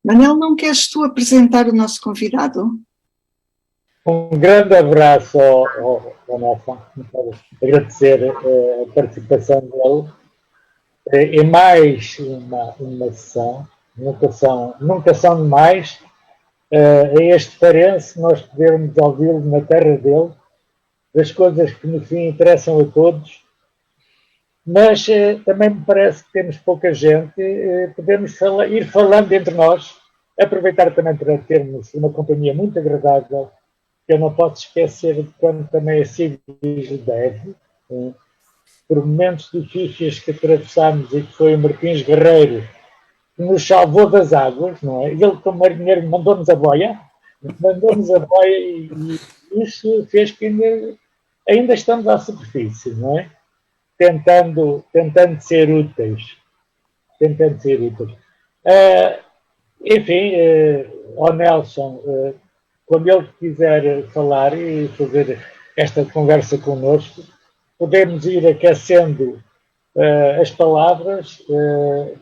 Manel, não queres tu apresentar o nosso convidado? Um grande abraço ao Nelson, agradecer a participação dele em mais uma sessão, nunca são demais, a este parece nós podermos ouvi-lo na terra dele, das coisas que no fim interessam a todos, mas também me parece que temos pouca gente, podemos ir falando entre nós, aproveitar também para termos uma companhia muito agradável. Eu não posso esquecer de quando também a Civis deve, por momentos difíceis que atravessámos e que foi o Martins Guerreiro que nos salvou das águas, não é? Ele, como marinheiro, mandou-nos a boia e isso fez que ainda estamos à superfície, não é? Tentando ser úteis. Enfim, ao Nelson, quando ele quiser falar e fazer esta conversa connosco, podemos ir aquecendo as palavras,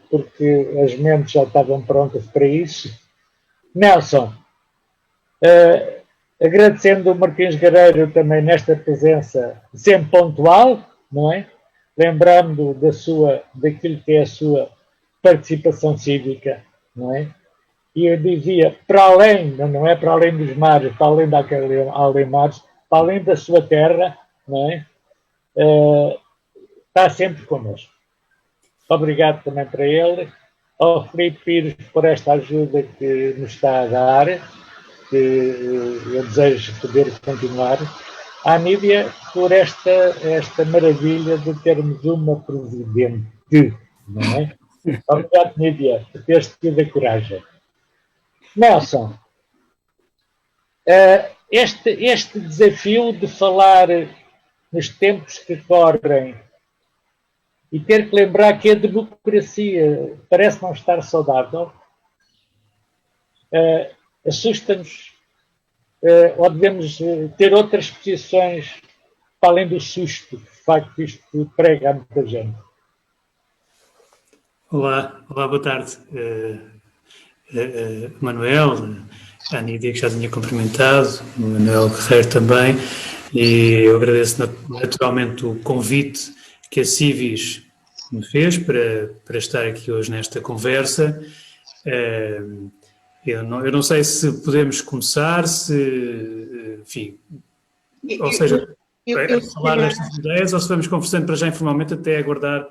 porque as mentes já estavam prontas para isso. Nelson, agradecendo o Martins Guerreiro também nesta presença sempre pontual, não é? Lembrando daquilo que é a sua participação cívica, não é? E eu dizia, para além, não é para além dos mares, para além além mares, para além da sua terra, não é? Está sempre connosco. Obrigado também para ele, ao Filipe Pires por esta ajuda que nos está a dar, que eu desejo poder continuar, à Nídia por esta maravilha de termos uma presidente, não é? Obrigado, Nídia, por teres tido a coragem. Nelson, este desafio de falar nos tempos que correm e ter que lembrar que a democracia parece não estar saudável, assusta-nos, ou devemos ter outras posições para além do susto, de facto isto prega a muita gente. Olá, boa tarde. Manuel, a Nídia que já tinha cumprimentado, o Manuel Guerreiro também, e eu agradeço naturalmente o convite que a Civis me fez para estar aqui hoje nesta conversa. Eu não sei se podemos começar, enfim, ou seja, falar destas ideias, ou se vamos conversando para já informalmente até aguardar.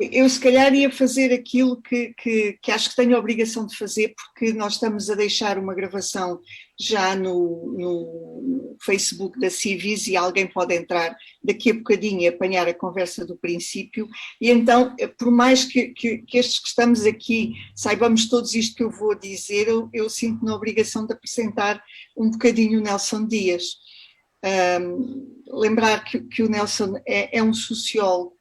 Eu se calhar ia fazer aquilo que acho que tenho a obrigação de fazer, porque nós estamos a deixar uma gravação já no Facebook da Civis e alguém pode entrar daqui a bocadinho e apanhar a conversa do princípio, e então, por mais que estes que estamos aqui saibamos todos isto que eu vou dizer, eu sinto na obrigação de apresentar um bocadinho o Nelson Dias. Lembrar que o Nelson é um sociólogo,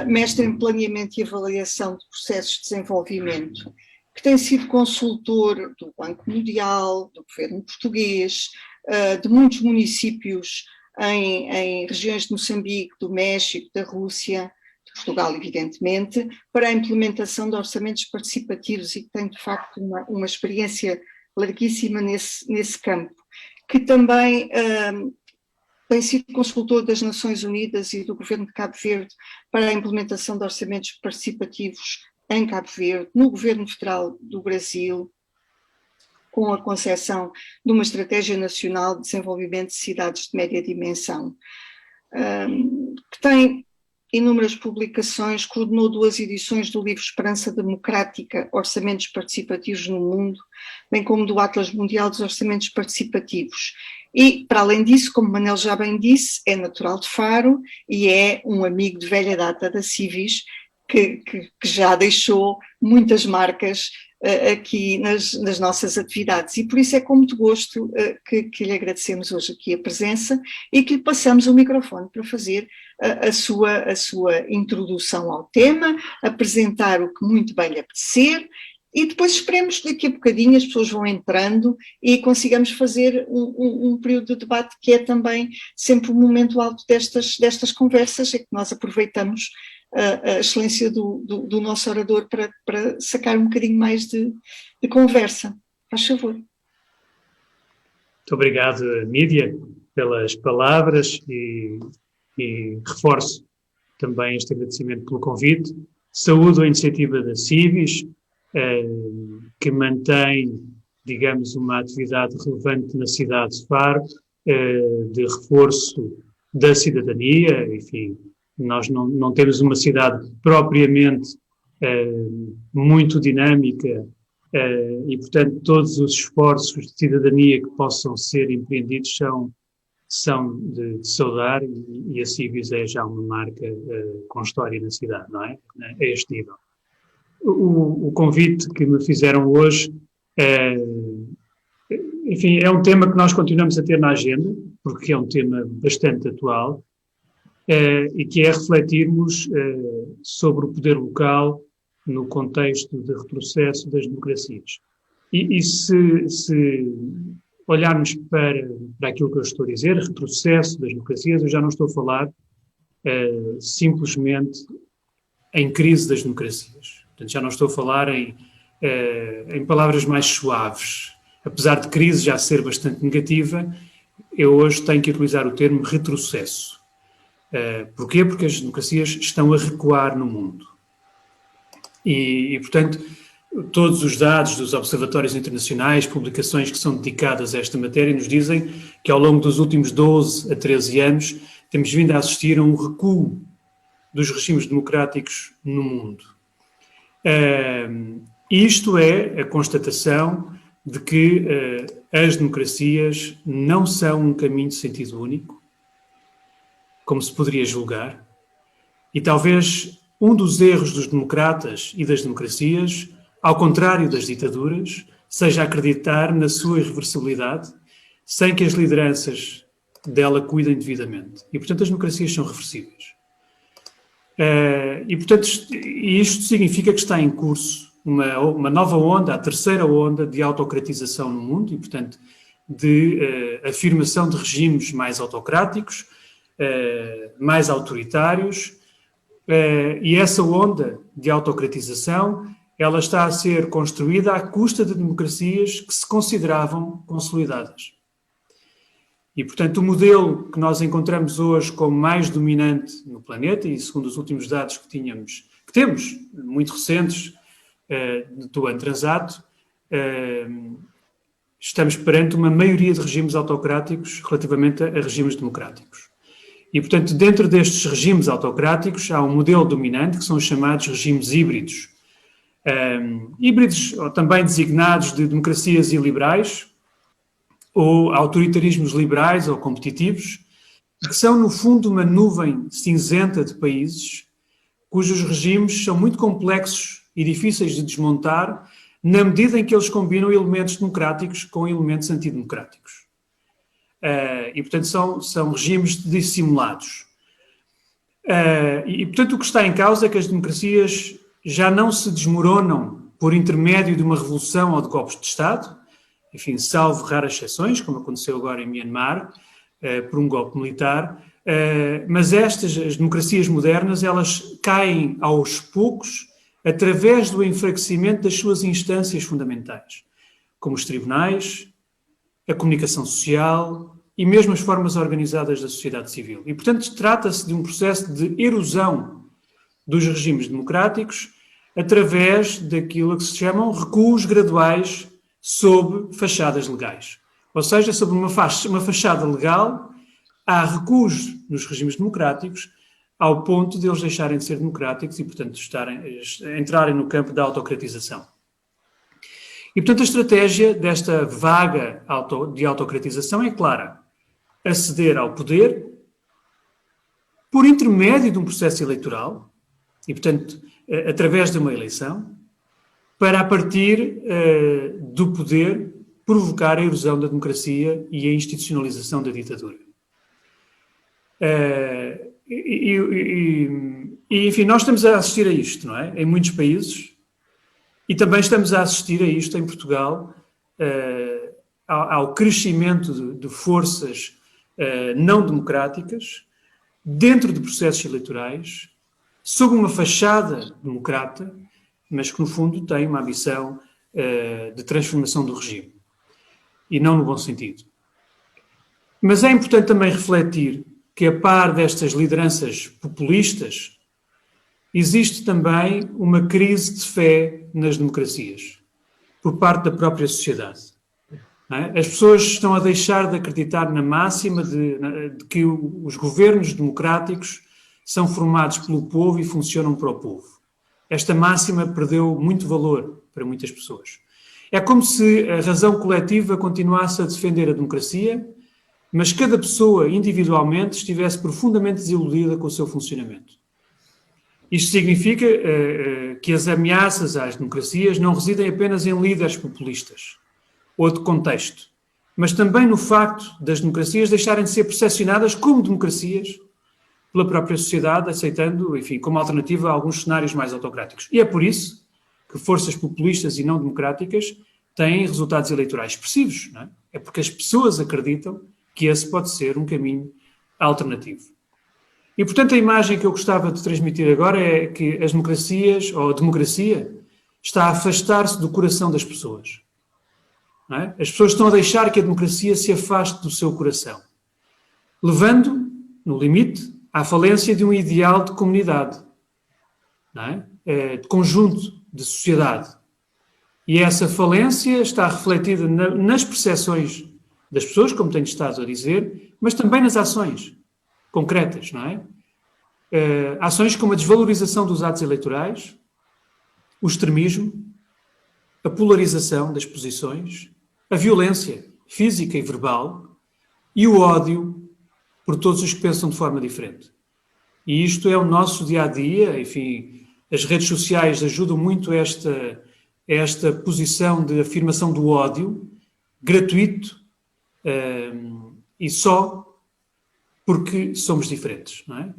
mestre em planeamento e avaliação de processos de desenvolvimento, que tem sido consultor do Banco Mundial, do governo português, de muitos municípios em regiões de Moçambique, do México, da Rússia, de Portugal, evidentemente, para a implementação de orçamentos participativos, e que tem, de facto, uma experiência larguíssima nesse campo, que também tem sido consultor das Nações Unidas e do Governo de Cabo Verde para a implementação de orçamentos participativos em Cabo Verde, no Governo Federal do Brasil, com a concepção de uma Estratégia Nacional de Desenvolvimento de Cidades de Média Dimensão, que tem inúmeras publicações, coordenou 2 edições do livro Esperança Democrática, Orçamentos Participativos no Mundo, bem como do Atlas Mundial dos Orçamentos Participativos. E, para além disso, como Manel já bem disse, é natural de Faro e é um amigo de velha data da Civis, que já deixou muitas marcas aqui nas nossas atividades. E por isso é com muito gosto que lhe agradecemos hoje aqui a presença e que lhe passamos o microfone para fazer a sua introdução ao tema, apresentar o que muito bem lhe apetecer E depois esperemos que daqui a bocadinho as pessoas vão entrando e consigamos fazer um período de debate que é também sempre um momento alto destas conversas, é que nós aproveitamos a excelência do nosso orador para sacar um bocadinho mais de conversa. Faz favor. Muito obrigado, Nídia, pelas palavras e reforço também este agradecimento pelo convite. Saúdo a iniciativa da Civis, que mantém, digamos, uma atividade relevante na cidade de Faro, de reforço da cidadania. Enfim, nós não temos uma cidade propriamente muito dinâmica e, portanto, todos os esforços de cidadania que possam ser empreendidos são de saudar, e a Civis é já uma marca com história na cidade, não é? A este nível. O convite que me fizeram hoje, enfim, é um tema que nós continuamos a ter na agenda, porque é um tema bastante atual, e que é refletirmos sobre o poder local no contexto de retrocesso das democracias. E se olharmos para aquilo que eu estou a dizer, retrocesso das democracias, eu já não estou a falar simplesmente em crise das democracias. Portanto, já não estou a falar em palavras mais suaves. Apesar de crise já ser bastante negativa, eu hoje tenho que utilizar o termo retrocesso. Porquê? Porque as democracias estão a recuar no mundo. E, portanto, todos os dados dos observatórios internacionais, publicações que são dedicadas a esta matéria, nos dizem que ao longo dos últimos 12 a 13 anos temos vindo a assistir a um recuo dos regimes democráticos no mundo. Isto é a constatação de que as democracias não são um caminho de sentido único, como se poderia julgar, e talvez um dos erros dos democratas e das democracias, ao contrário das ditaduras, seja acreditar na sua irreversibilidade, sem que as lideranças dela cuidem devidamente. E, portanto, as democracias são reversíveis. E, portanto, isto significa que está em curso uma nova onda, a terceira onda de autocratização no mundo e, portanto, de afirmação de regimes mais autocráticos, mais autoritários, e essa onda de autocratização, ela está a ser construída à custa de democracias que se consideravam consolidadas. E, portanto, o modelo que nós encontramos hoje como mais dominante no planeta, e segundo os últimos dados que temos, muito recentes, do ano transato, estamos perante uma maioria de regimes autocráticos relativamente a regimes democráticos. E, portanto, dentro destes regimes autocráticos há um modelo dominante que são os chamados regimes híbridos. Híbridos, ou também designados de democracias iliberais, ou autoritarismos liberais ou competitivos, que são, no fundo, uma nuvem cinzenta de países cujos regimes são muito complexos e difíceis de desmontar na medida em que eles combinam elementos democráticos com elementos antidemocráticos. E, portanto, são regimes dissimulados. E, portanto, o que está em causa é que as democracias já não se desmoronam por intermédio de uma revolução ou de golpes de Estado, enfim, salvo raras exceções, como aconteceu agora em Myanmar, por um golpe militar, mas as democracias modernas, elas caem aos poucos através do enfraquecimento das suas instâncias fundamentais, como os tribunais, a comunicação social e mesmo as formas organizadas da sociedade civil. E, portanto, trata-se de um processo de erosão dos regimes democráticos através daquilo que se chamam recuos graduais sob fachadas legais. Ou seja, sob uma fachada legal, há recuos nos regimes democráticos ao ponto de eles deixarem de ser democráticos e, portanto, entrarem no campo da autocratização. E, portanto, a estratégia desta vaga de autocratização é clara: aceder ao poder por intermédio de um processo eleitoral e, portanto, através de uma eleição, para, a partir do poder, provocar a erosão da democracia e a institucionalização da ditadura. Enfim, nós estamos a assistir a isto, não é? Em muitos países, E também estamos a assistir a isto em Portugal, ao crescimento de forças não democráticas dentro de processos eleitorais, sob uma fachada democrata, mas que no fundo tem uma ambição de transformação do regime. E não no bom sentido. Mas é importante também refletir que, a par destas lideranças populistas, existe também uma crise de fé nas democracias, por parte da própria sociedade. Não é? As pessoas estão a deixar de acreditar na máxima de que os governos democráticos são formados pelo povo e funcionam para o povo. Esta máxima perdeu muito valor para muitas pessoas. É como se a razão coletiva continuasse a defender a democracia, mas cada pessoa individualmente estivesse profundamente desiludida com o seu funcionamento. Isto significa que as ameaças às democracias não residem apenas em líderes populistas ou de contexto, mas também no facto das democracias deixarem de ser percepcionadas como democracias pela própria sociedade, aceitando, enfim, como alternativa a alguns cenários mais autocráticos. E é por isso que forças populistas e não democráticas têm resultados eleitorais expressivos, não é? É porque as pessoas acreditam que esse pode ser um caminho alternativo. E, portanto, a imagem que eu gostava de transmitir agora é que as democracias, ou a democracia, está a afastar-se do coração das pessoas. Não é? As pessoas estão a deixar que a democracia se afaste do seu coração, levando, no limite, à falência de um ideal de comunidade, não é? De conjunto, de sociedade. E essa falência está refletida nas percepções das pessoas, como tenho estado a dizer, mas também nas ações concretas, não é? Ações como a desvalorização dos atos eleitorais, o extremismo, a polarização das posições, a violência física e verbal e o ódio por todos os que pensam de forma diferente. E isto é o nosso dia-a-dia, enfim, as redes sociais ajudam muito esta posição de afirmação do ódio, gratuito, e só porque somos diferentes, não é?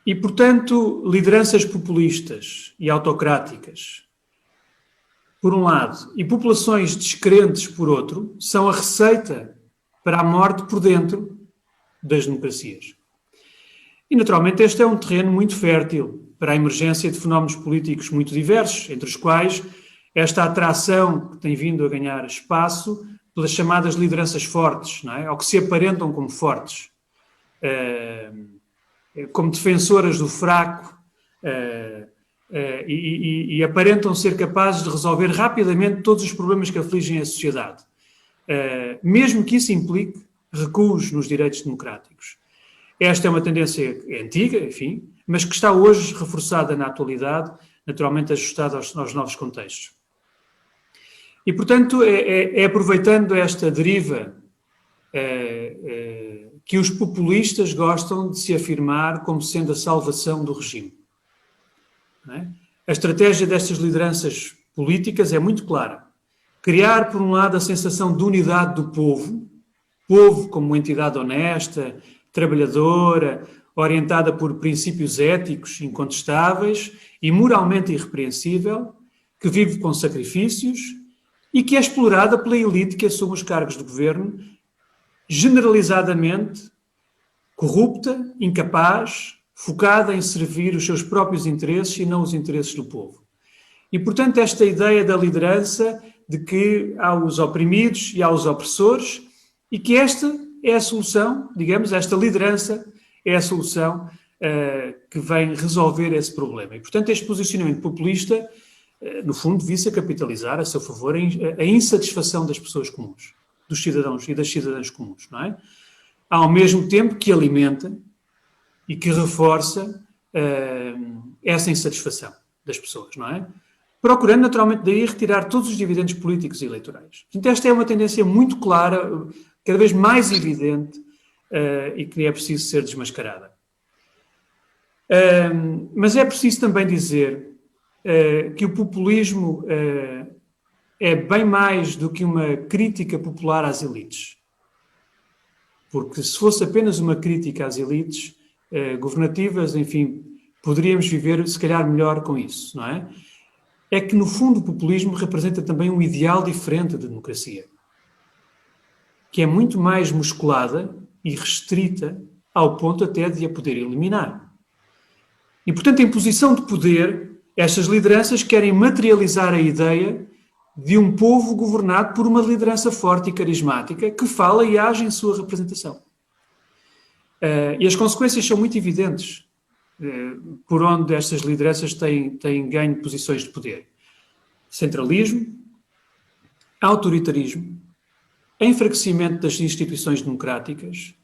E, portanto, lideranças populistas e autocráticas, por um lado, e populações descrentes, por outro, são a receita para a morte por dentro das democracias. E, naturalmente, este é um terreno muito fértil para a emergência de fenómenos políticos muito diversos, entre os quais esta atração que tem vindo a ganhar espaço pelas chamadas lideranças fortes, não é? Ou que se aparentam como fortes, como defensoras do fraco, e aparentam ser capazes de resolver rapidamente todos os problemas que afligem a sociedade, mesmo que isso implique recuos nos direitos democráticos. Esta é uma tendência antiga, enfim, mas que está hoje reforçada na atualidade, naturalmente ajustada aos novos contextos. E, portanto, é aproveitando esta deriva que os populistas gostam de se afirmar como sendo a salvação do regime. Não é? A estratégia destas lideranças políticas é muito clara. Criar, por um lado, a sensação de unidade do povo como uma entidade honesta, trabalhadora, orientada por princípios éticos incontestáveis e moralmente irrepreensível, que vive com sacrifícios e que é explorada pela elite que assume os cargos de governo, generalizadamente corrupta, incapaz, focada em servir os seus próprios interesses e não os interesses do povo. E, portanto, esta ideia da liderança de que há os oprimidos e há os opressores e que esta é a solução, digamos, esta liderança é a solução que vem resolver esse problema. E, portanto, este posicionamento populista, no fundo, visa capitalizar a seu favor a insatisfação das pessoas comuns, dos cidadãos e das cidadãs comuns, não é? Ao mesmo tempo que alimenta e que reforça essa insatisfação das pessoas, não é? Procurando, naturalmente, daí retirar todos os dividendos políticos e eleitorais. Portanto, esta é uma tendência muito clara, cada vez mais evidente, e que é preciso ser desmascarada. Mas é preciso também dizer que o populismo é bem mais do que uma crítica popular às elites. Porque se fosse apenas uma crítica às elites governativas, enfim, poderíamos viver, se calhar, melhor com isso, não é? É que, no fundo, o populismo representa também um ideal diferente da democracia, que é muito mais musculada e restrita ao ponto até de a poder eliminar. E, portanto, em posição de poder, estas lideranças querem materializar a ideia de um povo governado por uma liderança forte e carismática que fala e age em sua representação. E as consequências são muito evidentes por onde estas lideranças têm ganho posições de poder. Centralismo, autoritarismo, enfraquecimento das instituições democráticas,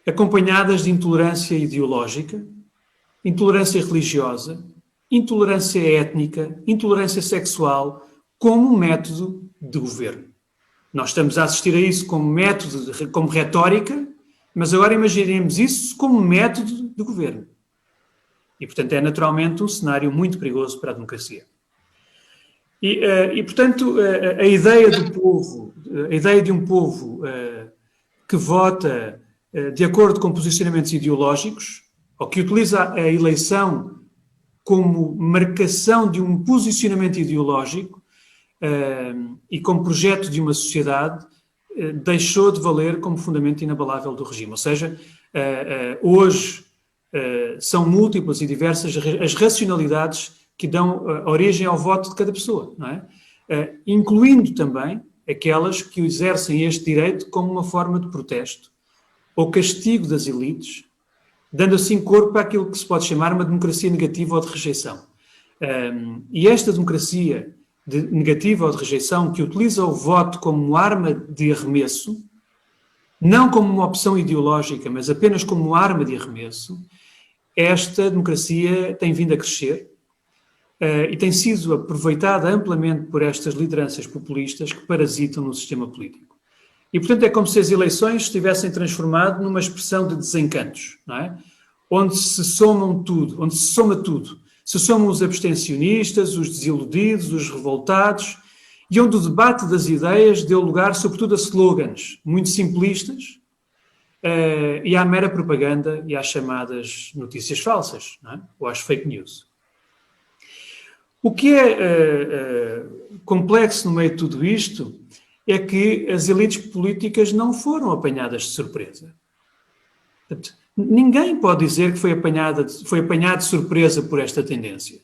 acompanhadas de intolerância ideológica, intolerância religiosa, intolerância étnica, intolerância sexual, como método de governo. Nós estamos a assistir a isso como método, como retórica, mas agora imaginemos isso como método de governo. E, portanto, é naturalmente um cenário muito perigoso para a democracia. Portanto, a ideia do povo, a ideia de um povo que vota de acordo com posicionamentos ideológicos, ou que utiliza a eleição como marcação de um posicionamento ideológico e como projeto de uma sociedade, deixou de valer como fundamento inabalável do regime. Ou seja, hoje são múltiplas e diversas as racionalidades que dão origem ao voto de cada pessoa, não é? Incluindo também aquelas que exercem este direito como uma forma de protesto ou castigo das elites, dando assim corpo àquilo que se pode chamar uma democracia negativa ou de rejeição. E esta democracia negativa ou de rejeição, que utiliza o voto como arma de arremesso, não como uma opção ideológica, mas apenas como arma de arremesso, esta democracia tem vindo a crescer e tem sido aproveitada amplamente por estas lideranças populistas que parasitam no sistema político. E, portanto, é como se as eleições se tivessem transformado numa expressão de desencantos, não é? Onde se soma tudo. Se somam os abstencionistas, os desiludidos, os revoltados, e onde o debate das ideias deu lugar, sobretudo, a slogans muito simplistas e à mera propaganda e às chamadas notícias falsas, não é? Ou às fake news. O que é complexo no meio de tudo isto é que as elites políticas não foram apanhadas de surpresa. Portanto, ninguém pode dizer que foi apanhado de surpresa por esta tendência.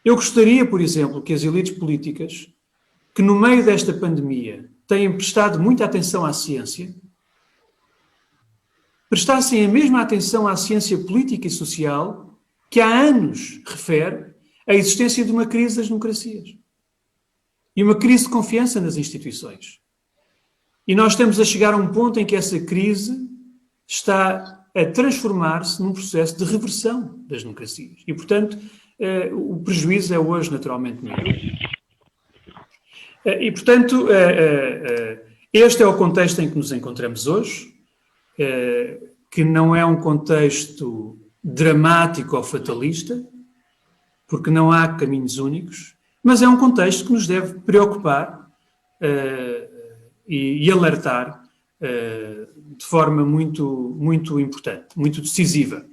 Eu gostaria, por exemplo, que as elites políticas, que no meio desta pandemia têm prestado muita atenção à ciência, prestassem a mesma atenção à ciência política e social que há anos refere a existência de uma crise das democracias e uma crise de confiança nas instituições. E nós estamos a chegar a um ponto em que essa crise está a transformar-se num processo de reversão das democracias. E, portanto, o prejuízo é hoje naturalmente maior. E, portanto, este é o contexto em que nos encontramos hoje, que não é um contexto dramático ou fatalista, porque não há caminhos únicos, mas é um contexto que nos deve preocupar e alertar de forma muito, muito importante, muito decisiva.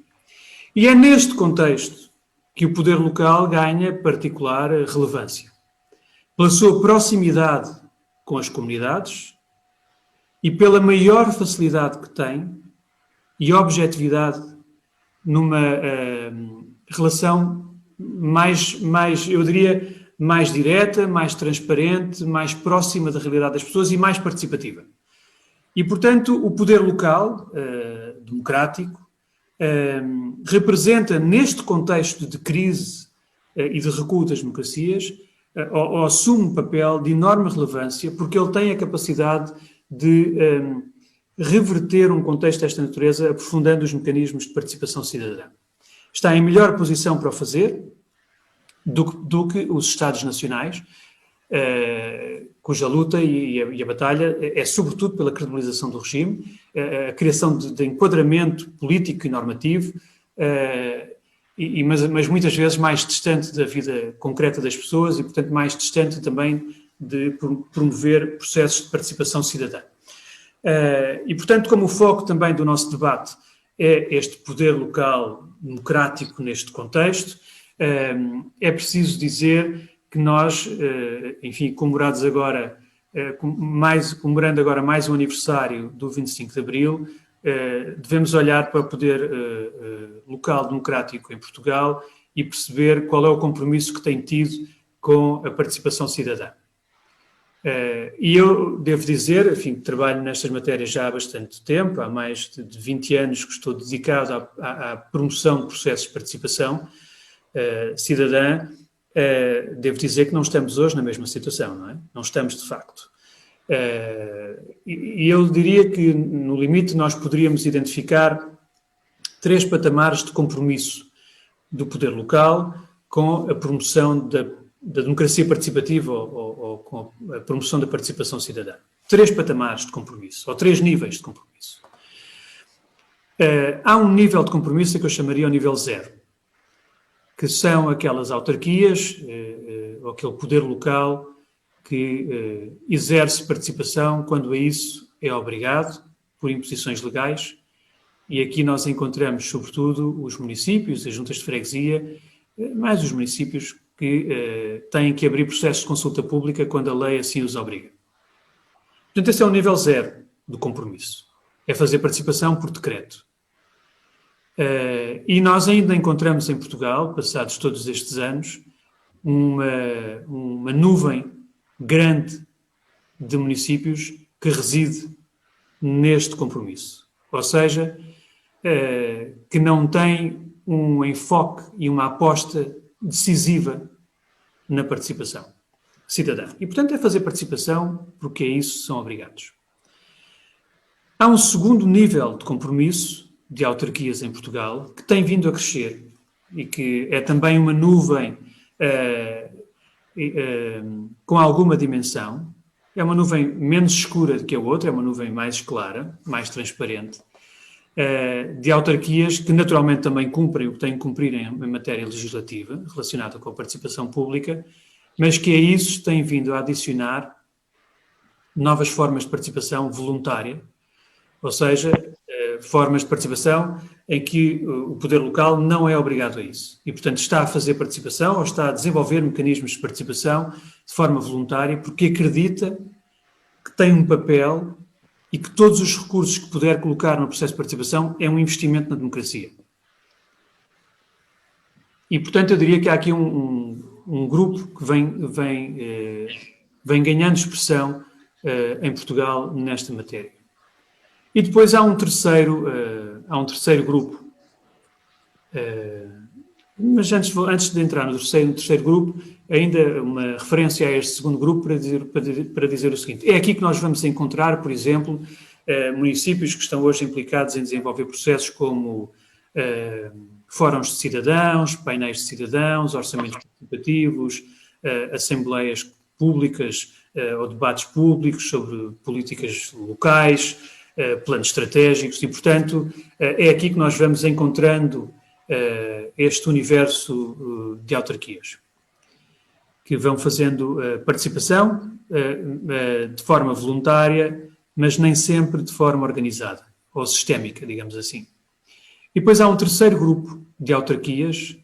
E é neste contexto que o poder local ganha particular relevância, pela sua proximidade com as comunidades e pela maior facilidade que tem e objetividade numa relação eu diria, mais direta, mais transparente, mais próxima da realidade das pessoas e mais participativa. E, portanto, o poder local, democrático, representa, neste contexto de crise e de recuo das democracias, ou assume um papel de enorme relevância, porque ele tem a capacidade de reverter um contexto desta natureza, aprofundando os mecanismos de participação cidadã. Está em melhor posição para o fazer do que os Estados nacionais, cuja luta e a batalha é sobretudo pela credibilização do regime, a criação de enquadramento político e normativo, mas muitas vezes mais distante da vida concreta das pessoas e, portanto, mais distante também de promover processos de participação cidadã. E, portanto, como o foco também do nosso debate é este poder local democrático neste contexto. É preciso dizer que nós, enfim, comemorando agora mais um aniversário do 25 de Abril, devemos olhar para o poder local democrático em Portugal e perceber qual é o compromisso que tem tido com a participação cidadã. E eu devo dizer, enfim, que trabalho nestas matérias já há bastante tempo, há mais de 20 anos que estou dedicado à promoção de processos de participação cidadã. Devo dizer que não estamos hoje na mesma situação, não é? Não estamos de facto. E eu diria que, no limite, nós poderíamos identificar 3 patamares de compromisso do poder local com a promoção da democracia participativa ou com a promoção da participação cidadã. 3 patamares de compromisso, ou 3 níveis de compromisso. Há um nível de compromisso que eu chamaria o nível 0, que são aquelas autarquias, ou aquele poder local que exerce participação quando a isso é obrigado por imposições legais, e aqui nós encontramos, sobretudo, os municípios, as juntas de freguesia, mais os municípios que têm que abrir processos de consulta pública quando a lei assim os obriga. Portanto, esse é o nível 0 do compromisso. É fazer participação por decreto. E nós ainda encontramos em Portugal, passados todos estes anos, uma nuvem grande de municípios que reside neste compromisso. Ou seja, que não tem um enfoque e uma aposta decisiva na participação cidadã. E, portanto, é fazer participação porque a isso são obrigados. Há um segundo nível de compromisso de autarquias em Portugal que tem vindo a crescer e que é também uma nuvem com alguma dimensão. É uma nuvem menos escura do que a outra, é uma nuvem mais clara, mais transparente, de autarquias que naturalmente também cumprem o que têm que cumprir em matéria legislativa relacionada com a participação pública, mas que a isso têm vindo a adicionar novas formas de participação voluntária, ou seja, formas de participação em que o poder local não é obrigado a isso. E, portanto, está a fazer participação ou está a desenvolver mecanismos de participação de forma voluntária porque acredita que tem um papel e que todos os recursos que puder colocar no processo de participação é um investimento na democracia. E, portanto, eu diria que há aqui um grupo que vem ganhando expressão em Portugal nesta matéria. E depois há um terceiro grupo. Mas antes de entrar no terceiro grupo, ainda uma referência a este segundo grupo para dizer o seguinte. É aqui que nós vamos encontrar, por exemplo, municípios que estão hoje implicados em desenvolver processos como fóruns de cidadãos, painéis de cidadãos, orçamentos participativos, assembleias públicas ou debates públicos sobre políticas locais, planos estratégicos e, portanto, é aqui que nós vamos encontrando este universo de autarquias que vão fazendo participação de forma voluntária, mas nem sempre de forma organizada ou sistémica, digamos assim. E depois há um terceiro grupo de autarquias,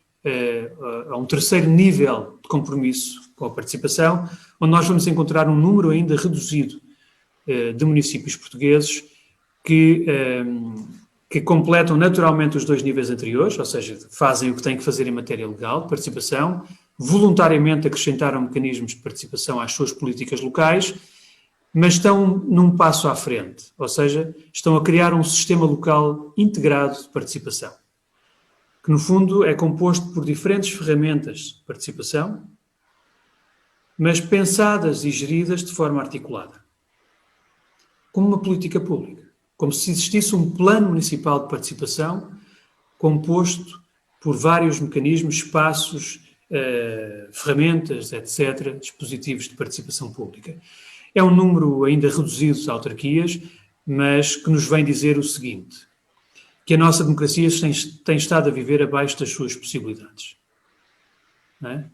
há um terceiro nível de compromisso com a participação, onde nós vamos encontrar um número ainda reduzido de municípios portugueses que completam naturalmente os 2 níveis anteriores, ou seja, fazem o que têm que fazer em matéria legal de participação, voluntariamente acrescentaram mecanismos de participação às suas políticas locais, mas estão num passo à frente, ou seja, estão a criar um sistema local integrado de participação, que no fundo é composto por diferentes ferramentas de participação, mas pensadas e geridas de forma articulada, como uma política pública. Como se existisse um plano municipal de participação composto por vários mecanismos, espaços, ferramentas, etc., dispositivos de participação pública. É um número ainda reduzido de autarquias, mas que nos vem dizer o seguinte, que a nossa democracia tem estado a viver abaixo das suas possibilidades. Não é?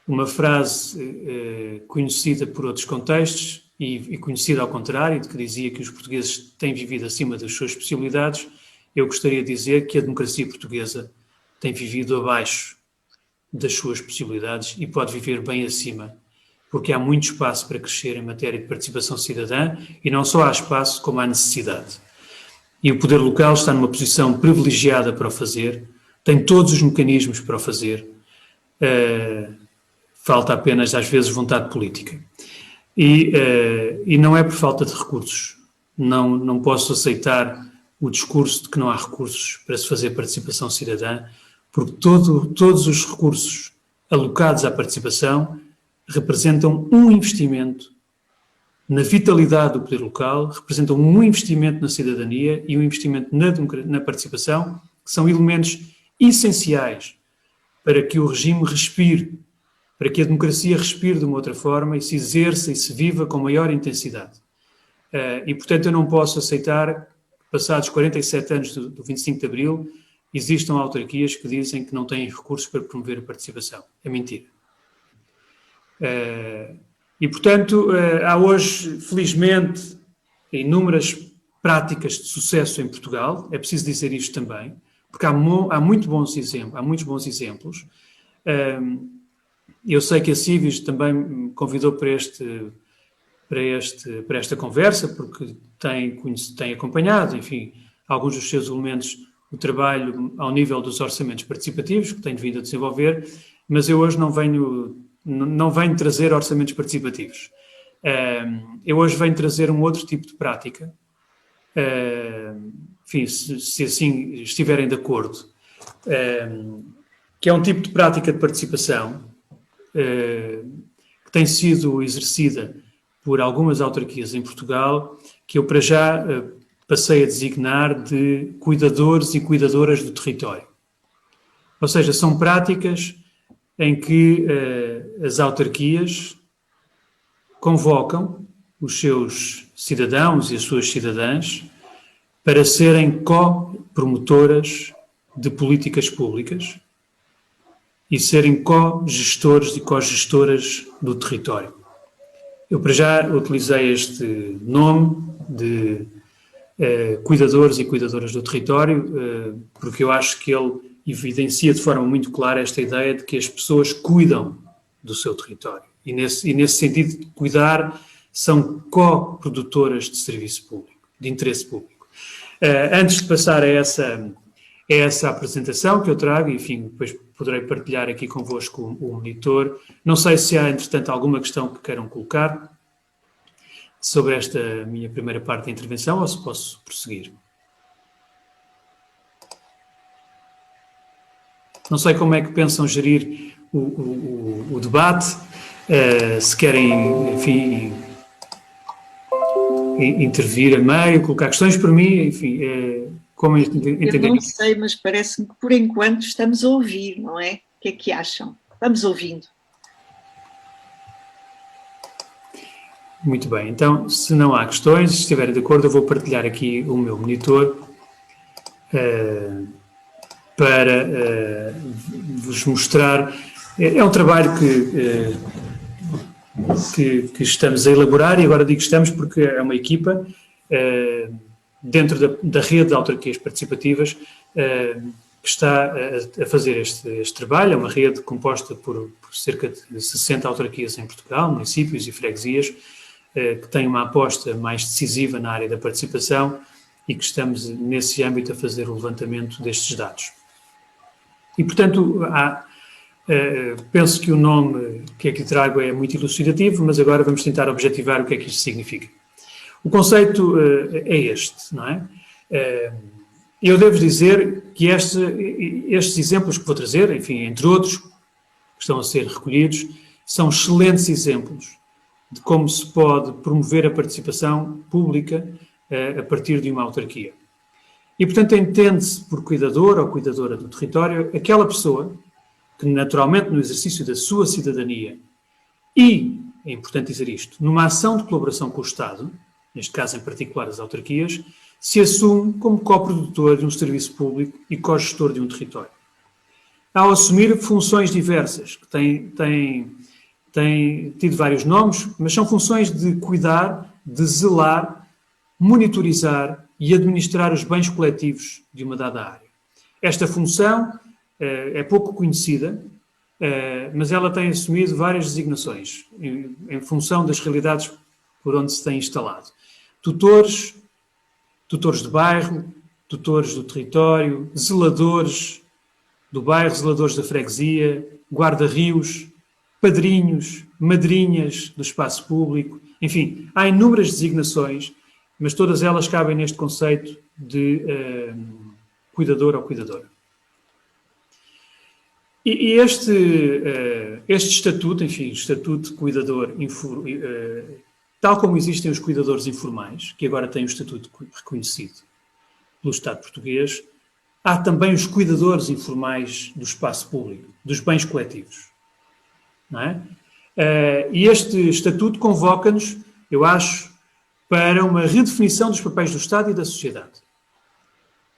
Uma frase conhecida por outros contextos, e conhecida ao contrário, de que dizia que os portugueses têm vivido acima das suas possibilidades, eu gostaria de dizer que a democracia portuguesa tem vivido abaixo das suas possibilidades e pode viver bem acima, porque há muito espaço para crescer em matéria de participação cidadã e não só há espaço, como há necessidade. E o poder local está numa posição privilegiada para o fazer, tem todos os mecanismos para o fazer, falta apenas, às vezes, vontade política. E não é por falta de recursos. Não posso aceitar o discurso de que não há recursos para se fazer participação cidadã, porque todos os recursos alocados à participação representam um investimento na vitalidade do poder local, representam um investimento na cidadania e um investimento na participação, que são elementos essenciais para que o regime respire, para que a democracia respire de uma outra forma e se exerça e se viva com maior intensidade. E, portanto, eu não posso aceitar, passados 47 anos do 25 de Abril, existam autarquias que dizem que não têm recursos para promover a participação. É mentira. E, portanto, há hoje, felizmente, inúmeras práticas de sucesso em Portugal, é preciso dizer isto também, porque há muitos bons exemplos. Eu sei que a Civis também me convidou para esta conversa, porque tem acompanhado, enfim, alguns dos seus elementos, o trabalho ao nível dos orçamentos participativos, que tenho vindo a desenvolver, mas eu hoje não venho trazer orçamentos participativos. Eu hoje venho trazer um outro tipo de prática, enfim, se assim estiverem de acordo, que é um tipo de prática de participação que tem sido exercida por algumas autarquias em Portugal, que eu para já passei a designar de cuidadores e cuidadoras do território. Ou seja, são práticas em que as autarquias convocam os seus cidadãos e as suas cidadãs para serem co-promotoras de políticas públicas e serem co-gestores e co-gestoras do território. Eu, para já, utilizei este nome de cuidadores e cuidadoras do território, porque eu acho que ele evidencia de forma muito clara esta ideia de que as pessoas cuidam do seu território. E nesse sentido de cuidar, são co-produtoras de serviço público, de interesse público. Antes de passar a essa apresentação que eu trago, enfim, depois poderei partilhar aqui convosco o monitor. Não sei se há, entretanto, alguma questão que queiram colocar sobre esta minha primeira parte da intervenção ou se posso prosseguir. Não sei como é que pensam gerir o debate, se querem, enfim, intervir a meio, colocar questões para mim, enfim, como entenderem. Eu não sei, mas parece-me que por enquanto estamos a ouvir, não é? O que é que acham? Vamos ouvindo. Muito bem, então, se não há questões, se estiverem de acordo, eu vou partilhar aqui o meu monitor para vos mostrar. É um trabalho que estamos a elaborar, e agora digo estamos porque é uma equipa dentro da rede de autarquias participativas que está a fazer este trabalho. É uma rede composta por cerca de 60 autarquias em Portugal, municípios e freguesias, que tem uma aposta mais decisiva na área da participação e que estamos, nesse âmbito, a fazer o levantamento destes dados. E, portanto, penso que o nome que aqui trago é muito elucidativo, mas agora vamos tentar objetivar o que é que isto significa. O conceito é este, não é? Eu devo dizer que estes exemplos que vou trazer, enfim, entre outros, que estão a ser recolhidos, são excelentes exemplos de como se pode promover a participação pública a partir de uma autarquia. E, portanto, entende-se por cuidador ou cuidadora do território aquela pessoa que, naturalmente, no exercício da sua cidadania e, é importante dizer isto, numa ação de colaboração com o Estado, neste caso em particular as autarquias, se assume como coprodutor de um serviço público e cogestor de um território. Ao assumir funções diversas, que têm tido vários nomes, mas são funções de cuidar, de zelar, monitorizar, e administrar os bens coletivos de uma dada área. Esta função é pouco conhecida, mas ela tem assumido várias designações em função das realidades por onde se tem instalado. Tutores de bairro, tutores do território, zeladores do bairro, zeladores da freguesia, guarda-rios, padrinhos, madrinhas do espaço público, enfim, há inúmeras designações, mas todas elas cabem neste conceito de cuidador ou cuidadora. E este estatuto, enfim, estatuto de cuidador, tal como existem os cuidadores informais, que agora têm o estatuto reconhecido pelo Estado português, há também os cuidadores informais do espaço público, dos bens coletivos. Não é? E este estatuto convoca-nos, eu acho, para uma redefinição dos papéis do Estado e da sociedade.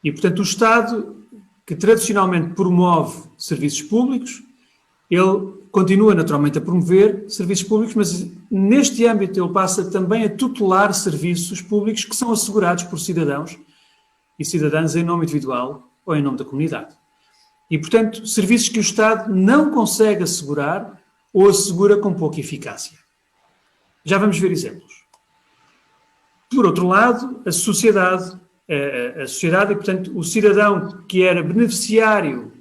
E, portanto, o Estado, que tradicionalmente promove serviços públicos, ele continua naturalmente a promover serviços públicos, mas neste âmbito ele passa também a tutelar serviços públicos que são assegurados por cidadãos e cidadãs em nome individual ou em nome da comunidade. E, portanto, serviços que o Estado não consegue assegurar ou assegura com pouca eficácia. Já vamos ver exemplos. Por outro lado, a sociedade e, portanto, o cidadão que era beneficiário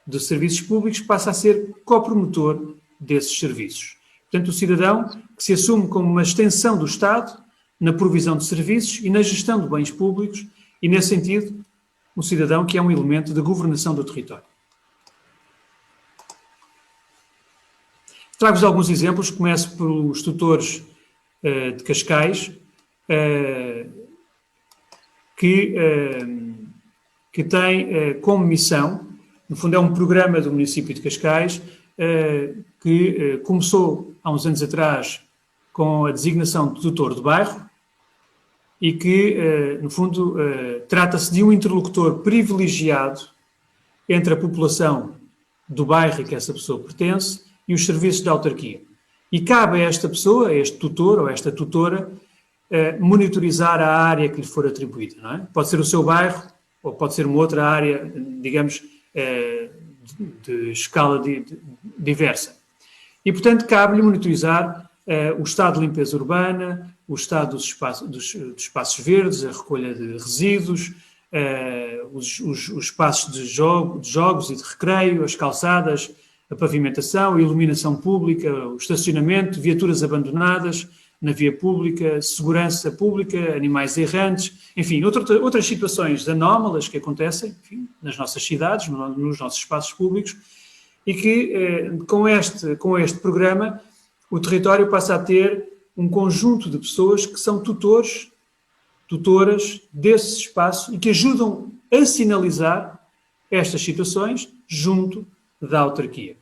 de serviços públicos passa a ser copromotor desses serviços. Portanto, o cidadão que se assume como uma extensão do Estado na provisão de serviços e na gestão de bens públicos e, nesse sentido, um cidadão que é um elemento da governação do território. Trago-vos alguns exemplos. Começo pelos tutores de Cascais, que tem como missão, no fundo é um programa do município de Cascais, que começou há uns anos atrás com a designação de tutor de bairro e que, no fundo, trata-se de um interlocutor privilegiado entre a população do bairro a que essa pessoa pertence e os serviços da autarquia. E cabe a esta pessoa, a este tutor ou a esta tutora, monitorizar a área que lhe for atribuída. Não é? Pode ser o seu bairro ou pode ser uma outra área, digamos, de escala diversa. E, portanto, cabe-lhe monitorizar o estado de limpeza urbana, o estado dos espaços verdes, a recolha de resíduos, os espaços de jogos e de recreio, as calçadas, a pavimentação, a iluminação pública, o estacionamento, viaturas abandonadas na via pública, segurança pública, animais errantes, enfim, outras situações anómalas que acontecem, enfim, nas nossas cidades, nos nossos espaços públicos, e que com este programa o território passa a ter um conjunto de pessoas que são tutoras desse espaço e que ajudam a sinalizar estas situações junto da autarquia.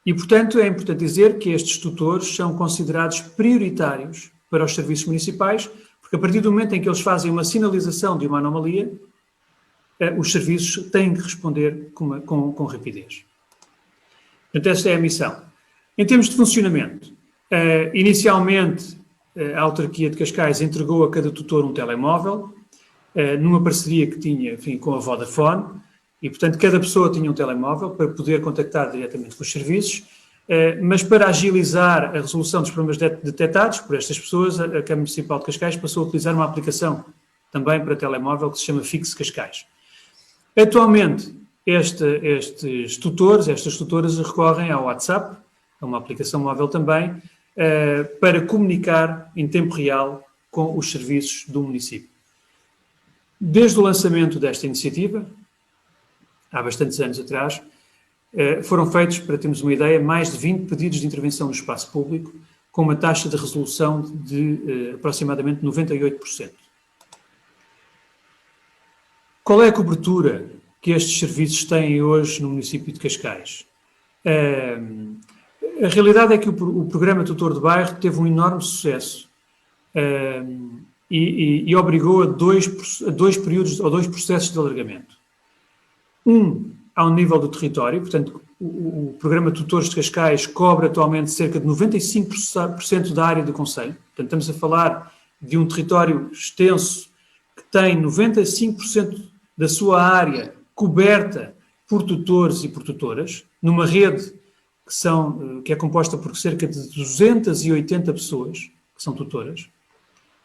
E, portanto, é importante dizer que estes tutores são considerados prioritários para os serviços municipais, porque a partir do momento em que eles fazem uma sinalização de uma anomalia, os serviços têm que responder com rapidez. Portanto, esta é a missão. Em termos de funcionamento, inicialmente a autarquia de Cascais entregou a cada tutor um telemóvel, numa parceria que tinha, enfim, com a Vodafone, e, portanto, cada pessoa tinha um telemóvel para poder contactar diretamente com os serviços, mas para agilizar a resolução dos problemas detectados por estas pessoas, a Câmara Municipal de Cascais passou a utilizar uma aplicação também para telemóvel que se chama Fixe Cascais. Atualmente, estes tutores, estas tutoras recorrem ao WhatsApp, a uma aplicação móvel também, para comunicar em tempo real com os serviços do município. Desde o lançamento desta iniciativa, há bastantes anos atrás, foram feitos, para termos uma ideia, mais de 20 pedidos de intervenção no espaço público, com uma taxa de resolução de aproximadamente 98%. Qual é a cobertura que estes serviços têm hoje no município de Cascais? A realidade é que o programa Tutor de Bairro teve um enorme sucesso e obrigou a dois períodos ou dois processos de alargamento. Ao nível do território, portanto, o programa Tutores de Cascais cobre atualmente cerca de 95% da área do concelho. Portanto, estamos a falar de um território extenso que tem 95% da sua área coberta por tutores e por tutoras, numa rede que é composta por cerca de 280 pessoas, que são tutoras.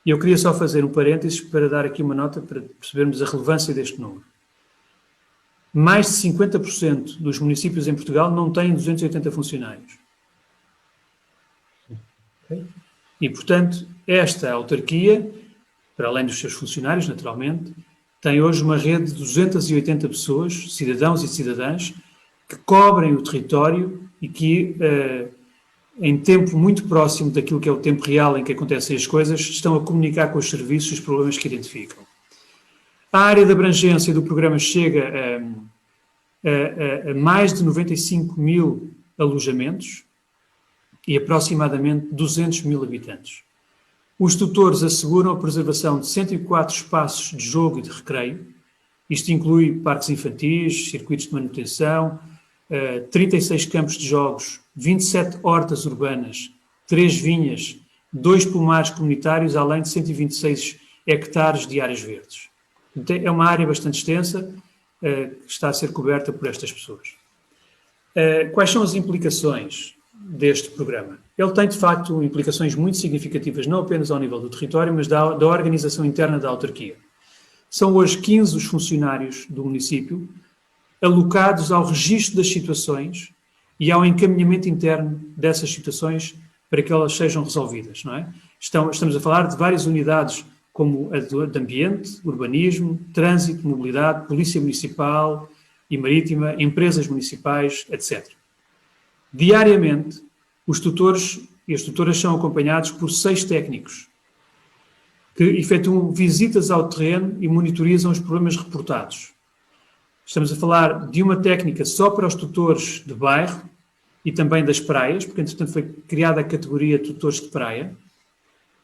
E eu queria só fazer um parênteses para dar aqui uma nota para percebermos a relevância deste número. Mais de 50% dos municípios em Portugal não têm 280 funcionários. Okay? E, portanto, esta autarquia, para além dos seus funcionários, naturalmente, tem hoje uma rede de 280 pessoas, cidadãos e cidadãs, que cobrem o território e que, em tempo muito próximo daquilo que é o tempo real em que acontecem as coisas, estão a comunicar com os serviços os problemas que identificam. A área de abrangência do programa chega a mais de 95 mil alojamentos e aproximadamente 200 mil habitantes. Os tutores asseguram a preservação de 104 espaços de jogo e de recreio. Isto inclui parques infantis, circuitos de manutenção, 36 campos de jogos, 27 hortas urbanas, 3 vinhas, 2 pomares comunitários, além de 126 hectares de áreas verdes. É uma área bastante extensa que está a ser coberta por estas pessoas. Quais são as implicações deste programa? Ele tem, de facto, implicações muito significativas, não apenas ao nível do território, mas da organização interna da autarquia. São hoje 15 os funcionários do município alocados ao registro das situações e ao encaminhamento interno dessas situações para que elas sejam resolvidas, não é? Estamos a falar de várias unidades como a de ambiente, urbanismo, trânsito, mobilidade, polícia municipal e marítima, empresas municipais, etc. Diariamente, os tutores e as tutoras são acompanhados por 6 técnicos que efetuam visitas ao terreno e monitorizam os problemas reportados. Estamos a falar de uma técnica só para os tutores de bairro e também das praias, porque, entretanto, foi criada a categoria tutores de praia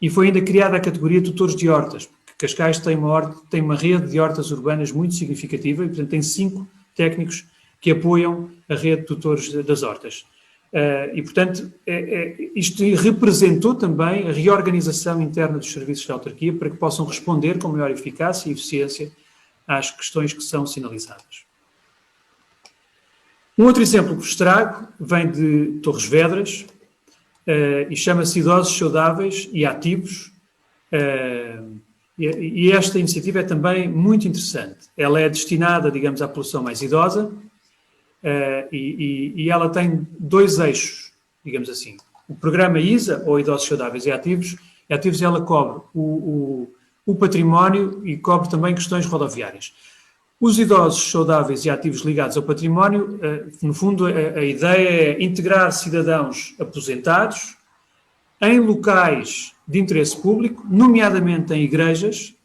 e foi ainda criada a categoria tutores de hortas, porque Cascais tem uma rede de hortas urbanas muito significativa e, portanto, tem 5 técnicos que apoiam a rede de tutores das hortas. E, portanto, isto representou também a reorganização interna dos serviços da autarquia para que possam responder com maior eficácia e eficiência às questões que são sinalizadas. Um outro exemplo que vos trago vem de Torres Vedras e chama-se Idosos Saudáveis e Ativos. E esta iniciativa é também muito interessante. Ela é destinada, digamos, à população mais idosa e ela tem 2 eixos, digamos assim. O programa ISA, ou Idosos Saudáveis e Ativos, ela cobre o património e cobre também questões rodoviárias. Os idosos saudáveis e ativos ligados ao património, no fundo, a ideia é integrar cidadãos aposentados em locais de interesse público, nomeadamente em igrejas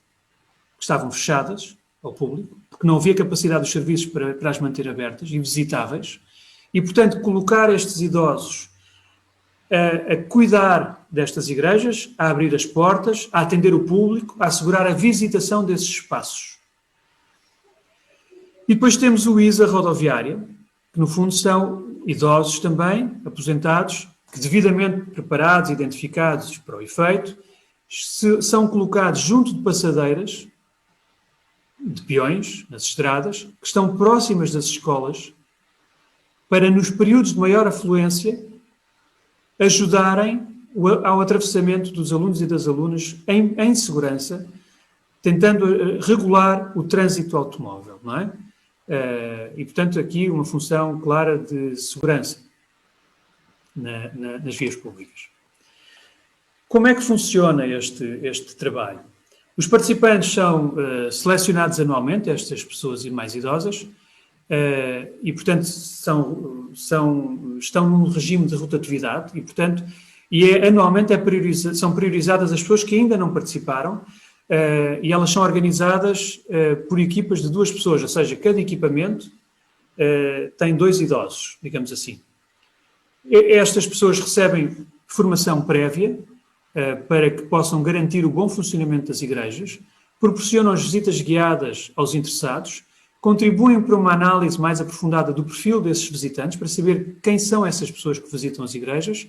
que estavam fechadas ao público, porque não havia capacidade dos serviços para as manter abertas e visitáveis, e, portanto, colocar estes idosos a cuidar destas igrejas, a abrir as portas, a atender o público, a assegurar a visitação desses espaços. E depois temos o ISA rodoviária, que no fundo são idosos também, aposentados, que devidamente preparados e identificados para o efeito, são colocados junto de passadeiras, de peões, nas estradas, que estão próximas das escolas, para nos períodos de maior afluência ajudarem ao atravessamento dos alunos e das alunas em segurança, tentando regular o trânsito automóvel, não é? E, portanto, aqui uma função clara de segurança nas vias públicas. Como é que funciona este trabalho? Os participantes são selecionados anualmente, estas pessoas mais idosas, e, portanto, estão num regime de rotatividade e anualmente são priorizadas as pessoas que ainda não participaram, e elas são organizadas por equipas de 2 pessoas, ou seja, cada equipamento tem 2 idosos, digamos assim. Estas pessoas recebem formação prévia para que possam garantir o bom funcionamento das igrejas, proporcionam as visitas guiadas aos interessados, contribuem para uma análise mais aprofundada do perfil desses visitantes, para saber quem são essas pessoas que visitam as igrejas,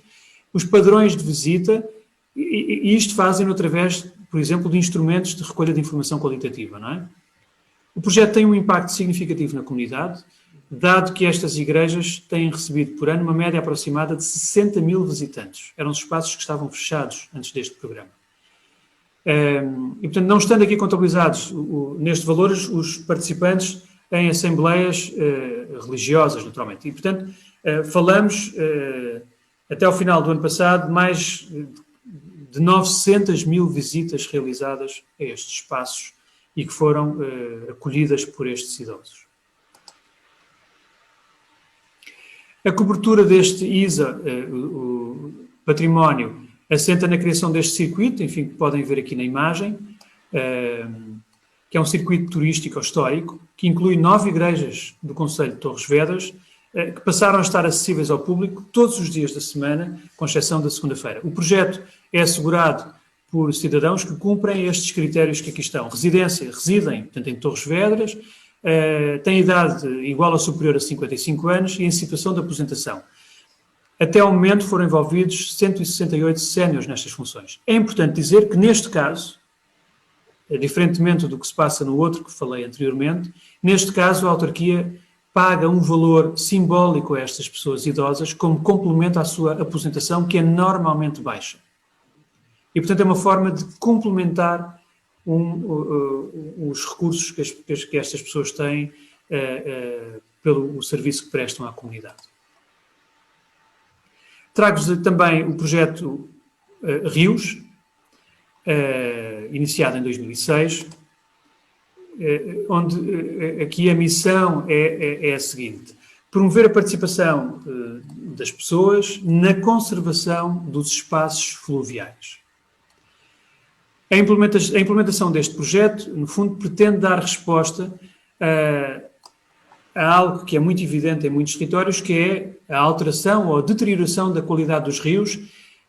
os padrões de visita, e isto fazem através, por exemplo, de instrumentos de recolha de informação qualitativa, não é? O projeto tem um impacto significativo na comunidade, dado que estas igrejas têm recebido por ano uma média aproximada de 60 mil visitantes. Eram os espaços que estavam fechados antes deste programa. E, portanto, não estando aqui contabilizados neste valor os participantes em assembleias religiosas, naturalmente. E, portanto, falamos, até ao final do ano passado, mais de 900 mil visitas realizadas a estes espaços e que foram acolhidas por estes idosos. A cobertura deste ISA, o património, assenta na criação deste circuito, enfim, que podem ver aqui na imagem, que é um circuito turístico histórico, que inclui 9 igrejas do concelho de Torres Vedras, que passaram a estar acessíveis ao público todos os dias da semana, com exceção da segunda-feira. O projeto é assegurado por cidadãos que cumprem estes critérios que aqui estão. Residem, portanto, em Torres Vedras, têm idade igual ou superior a 55 anos e em situação de aposentação. Até ao momento foram envolvidos 168 séniores nestas funções. É importante dizer que, neste caso, diferentemente do que se passa no outro que falei anteriormente, neste caso a autarquia paga um valor simbólico a estas pessoas idosas como complemento à sua aposentação, que é normalmente baixa. E, portanto, é uma forma de complementar os recursos que estas pessoas têm pelo serviço que prestam à comunidade. Trago-vos também o projeto Rios, iniciado em 2006, onde aqui a missão é a seguinte: promover a participação das pessoas na conservação dos espaços fluviais. A implementação deste projeto, no fundo, pretende dar resposta a algo que é muito evidente em muitos territórios, que é a alteração ou a deterioração da qualidade dos rios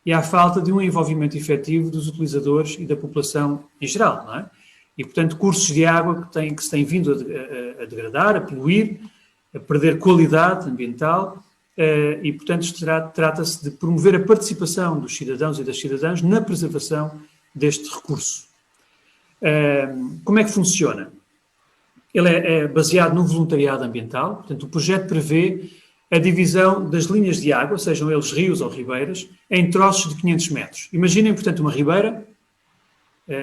e a falta de um envolvimento efetivo dos utilizadores e da população em geral, não é? E, portanto, cursos de água que se têm vindo a degradar, a poluir, a perder qualidade ambiental e, portanto, trata-se de promover a participação dos cidadãos e das cidadãs na preservação deste recurso. Como é que funciona? Ele é baseado no voluntariado ambiental, portanto, o projeto prevê a divisão das linhas de água, sejam eles rios ou ribeiras, em troços de 500 metros. Imaginem, portanto, uma ribeira.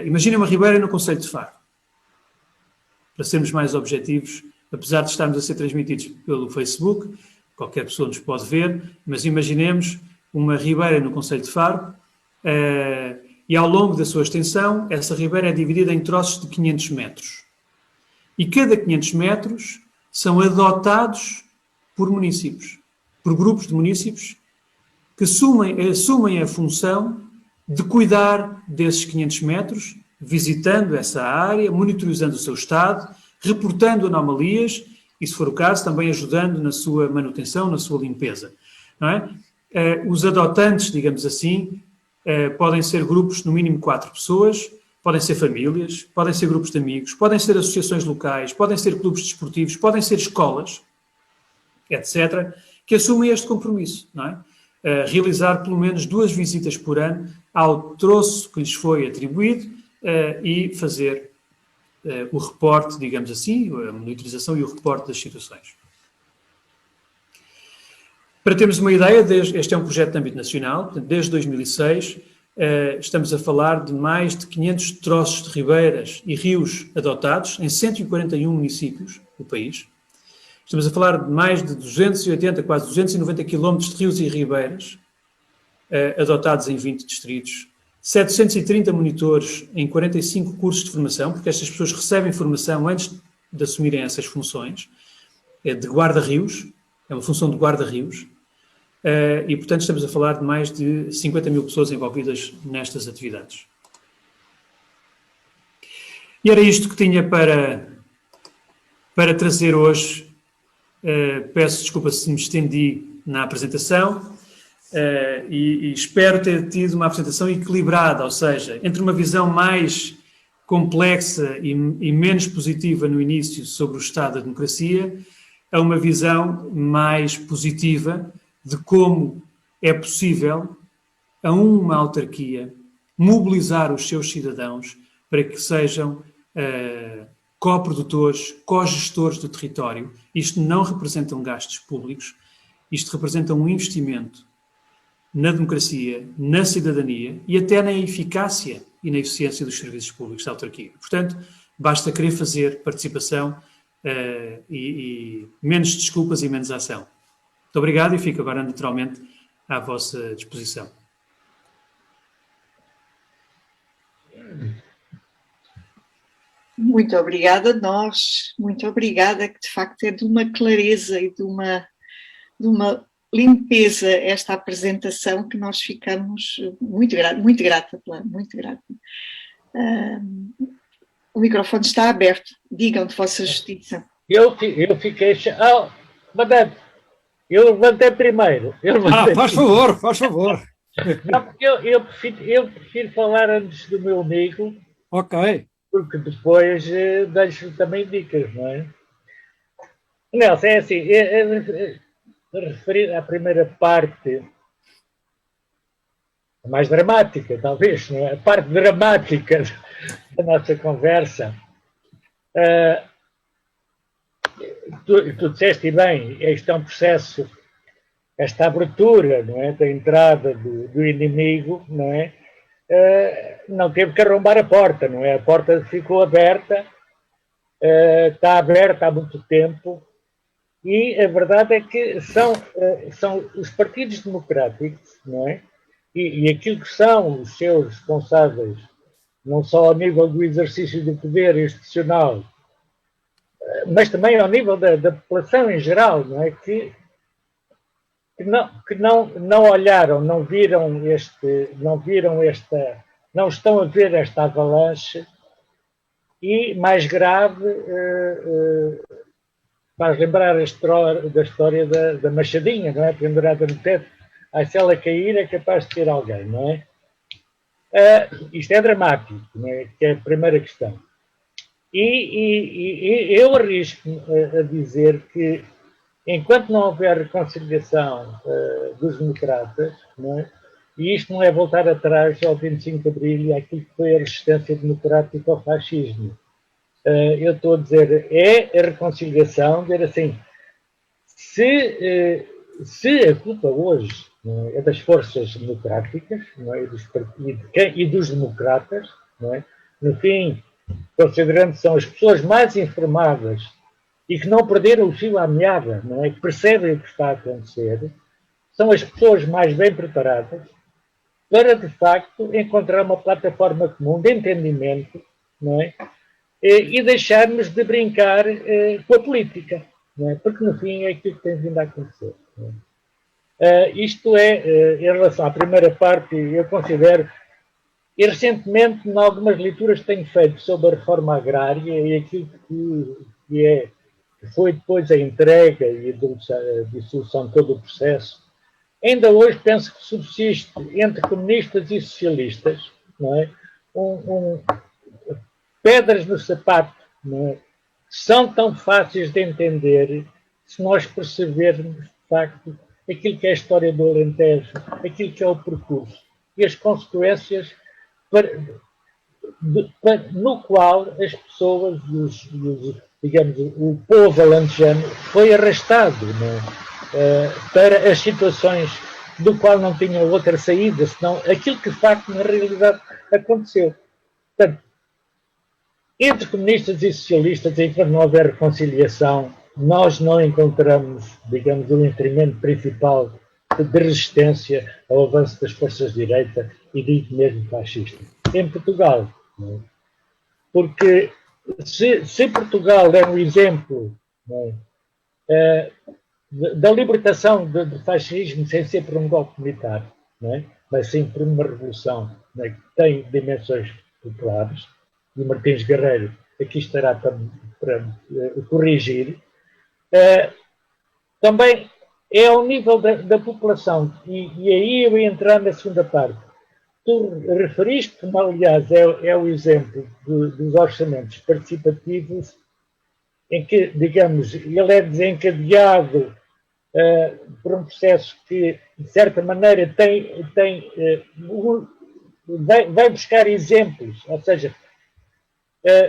Imaginem uma ribeira no concelho de Faro. Para sermos mais objetivos, apesar de estarmos a ser transmitidos pelo Facebook, qualquer pessoa nos pode ver, mas imaginemos uma ribeira no concelho de Faro e ao longo da sua extensão, essa ribeira é dividida em troços de 500 metros. E cada 500 metros são adotados por municípios, por grupos de municípios que assumem a função de cuidar desses 500 metros, visitando essa área, monitorizando o seu estado, reportando anomalias e, se for o caso, também ajudando na sua manutenção, na sua limpeza. Não é? Os adotantes, digamos assim, podem ser grupos, no mínimo 4 pessoas, podem ser famílias, podem ser grupos de amigos, podem ser associações locais, podem ser clubes desportivos, podem ser escolas, etc., que assumem este compromisso, não é? Realizar pelo menos 2 visitas por ano ao troço que lhes foi atribuído e fazer o reporte, digamos assim, a monitorização e o reporte das situações. Para termos uma ideia, este é um projeto de âmbito nacional, portanto, desde 2006 estamos a falar de mais de 500 troços de ribeiras e rios adotados em 141 municípios do país. Estamos a falar de mais de 280, quase 290 quilómetros de rios e ribeiras adotados em 20 distritos, 730 monitores em 45 cursos de formação, porque estas pessoas recebem formação antes de assumirem essas funções, de guarda-rios, é uma função de guarda-rios, e, portanto, estamos a falar de mais de 50 mil pessoas envolvidas nestas atividades. E era isto que tinha para trazer hoje. Peço desculpa se me estendi na apresentação e espero ter tido uma apresentação equilibrada, ou seja, entre uma visão mais complexa e menos positiva no início sobre o estado da democracia, a uma visão mais positiva de como é possível a uma autarquia mobilizar os seus cidadãos para que sejam coprodutores, cogestores do território. Isto não representam gastos públicos, isto representa um investimento na democracia, na cidadania e até na eficácia e na eficiência dos serviços públicos da autarquia. Portanto, basta querer fazer participação e menos desculpas e menos ação. Muito obrigado e fico agora naturalmente à vossa disposição. Muito obrigada a nós, muito obrigada, que de facto é de uma clareza e de uma limpeza esta apresentação que nós ficamos muito grata. O microfone está aberto, digam de vossa justiça. Eu fiquei... madame, eu levantei primeiro. Faz favor. Não, porque eu prefiro falar antes do meu amigo. Ok. Porque depois deixo também dicas, não é? Nelson, é assim, referir à primeira parte, a mais dramática, talvez, não é? A parte dramática da nossa conversa. Tu disseste bem, este é um processo, esta abertura, não é, da entrada do inimigo, não é? Não teve que arrombar a porta, não é? A porta ficou aberta, está aberta há muito tempo, e a verdade é que são os partidos democráticos, não é? E aquilo que são os seus responsáveis, não só ao nível do exercício do poder institucional, mas também ao nível da população em geral, não é? Que não olharam, não estão a ver esta avalanche, e mais grave, faz lembrar da história da machadinha, não é? Pendurada no teto, se ela cair é capaz de ter alguém, não é? Isto é dramático, não é? Que é a primeira questão. E eu arrisco-me a dizer que enquanto não houver reconciliação dos democratas, não é? E isto não é voltar atrás ao 25 de Abril e àquilo que foi a resistência democrática ao fascismo. Eu estou a dizer, é a reconciliação, dizer assim, se a culpa hoje, não é das forças democráticas, não é? E dos democratas, não é? No fim, considerando que são as pessoas mais informadas e que não perderam o fio à meada, não é? Que percebem o que está a acontecer, são as pessoas mais bem preparadas para, de facto, encontrar uma plataforma comum de entendimento, não é? E deixarmos de brincar com a política, não é? Porque, no fim, é aquilo que tem vindo a acontecer. Não é? Isto é, em relação à primeira parte, eu considero, e recentemente, em algumas leituras que tenho feito sobre a reforma agrária e aquilo que foi depois a entrega e a dissolução de todo o processo, ainda hoje penso que subsiste entre comunistas e socialistas, não é? Pedras no sapato, não é? São tão fáceis de entender se nós percebermos, de facto, aquilo que é a história do Alentejo, aquilo que é o percurso e as consequências no qual as pessoas, digamos, o povo alentejano foi arrastado, não é? Para as situações do qual não tinha outra saída, senão aquilo que de facto na realidade aconteceu. Portanto, entre comunistas e socialistas, enquanto não houver reconciliação, nós não encontramos, digamos, o instrumento principal de resistência ao avanço das forças de direita e digo mesmo fascista. Em Portugal, não é? Porque se Portugal é um exemplo, não é? Da libertação do fascismo sem ser por um golpe militar, não é? Mas sim por uma revolução, não é? Que tem dimensões populares, e o Martins Guerreiro aqui estará para corrigir. Também é ao nível da população, e aí eu ia entrar na segunda parte. Tu referiste, como aliás é o exemplo dos orçamentos participativos, em que, digamos, ele é desencadeado por um processo que, de certa maneira, tem vai buscar exemplos, ou seja,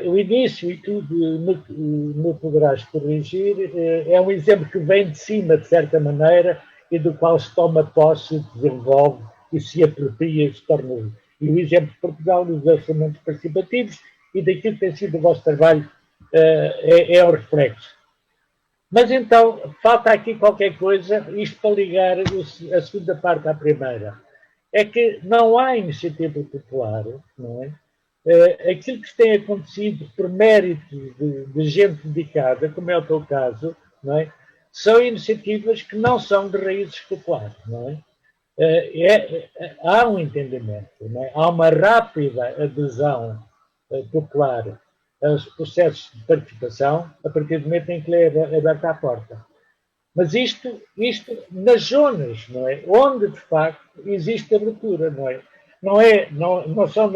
o início, e tu me poderás corrigir, é um exemplo que vem de cima, de certa maneira, e do qual se toma posse, desenvolve e se apropria, se torna. E o exemplo de Portugal, dos orçamentos participativos e daquilo que tem sido o vosso trabalho, é o reflexo. Mas então, falta aqui qualquer coisa, isto para ligar a segunda parte à primeira. É que não há iniciativa popular, não é? Aquilo que tem acontecido por mérito de gente dedicada, como é o teu caso, não é? São iniciativas que não são de raízes populares, não é? Há um entendimento, não é? Há uma rápida adesão popular aos processos de participação a partir do momento em que lhe é aberta a porta. Mas isto nas zonas, não é? Onde de facto existe abertura, não é? Não são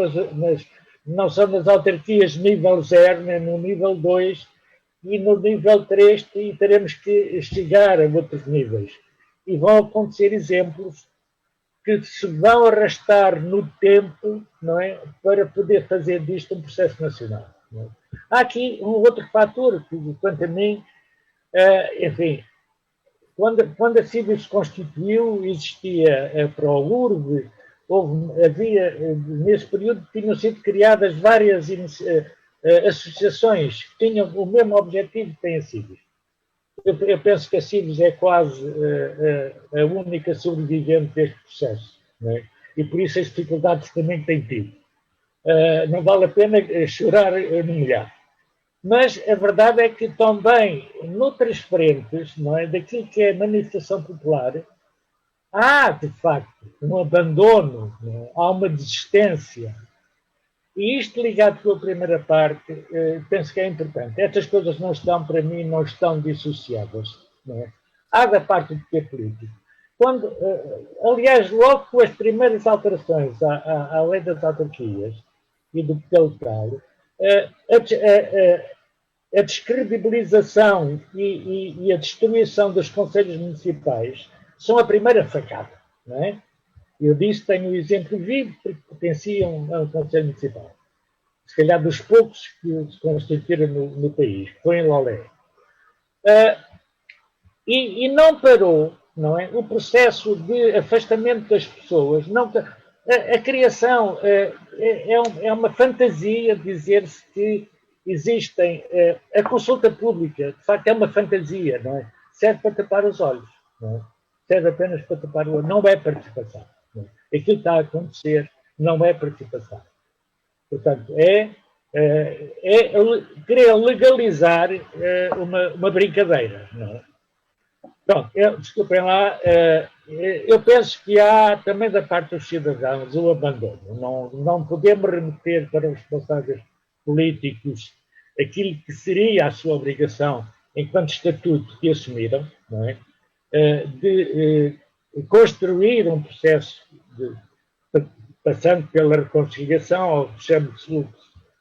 nas autarquias nível 0, nem no nível 2 e no nível 3 e teremos que chegar a outros níveis. E vão acontecer exemplos que se vão arrastar no tempo, não é? Para poder fazer disto um processo nacional. Não é? Há aqui um outro fator que, quanto a mim, enfim, quando a CIVI se constituiu, existia a ProURB, havia, nesse período, tinham sido criadas várias associações que tinham o mesmo objetivo que tem a CIVI. Eu penso que a CIVI é quase a única sobrevivente deste processo, não é? E por isso as dificuldades também que tem tido. Não vale a pena chorar no molhado. Mas a verdade é que também, noutras frentes, não é, daquilo que é manifestação popular, há, de facto, um abandono, não é? Há uma desistência. E isto ligado com a primeira parte, penso que é importante. Estas coisas não estão, para mim, não estão dissociadas. Não é? Há da parte do poder político. Aliás, logo com as primeiras alterações à lei das autarquias e do poder local, a descredibilização e a destruição dos conselhos municipais são a primeira facada, não é? Eu disse, tenho um exemplo vivo, porque pertenciam a um conselho municipal. Se calhar dos poucos que se constituíram no país, que foi em Lolé. E não parou, não é? O processo de afastamento das pessoas, a criação é uma fantasia dizer-se que existem. A consulta pública, de facto, é uma fantasia, não é? Serve para tapar os olhos, não é? Serve apenas para tapar o olho, não é participação. Não é? Aquilo que está a acontecer não é participação. Portanto, querer legalizar uma brincadeira, não é? Pronto, desculpem lá, eu penso que há também da parte dos cidadãos o abandono. Não podemos remeter para os responsáveis políticos aquilo que seria a sua obrigação enquanto estatuto que assumiram, não é? De construir um processo passando pela reconciliação, ou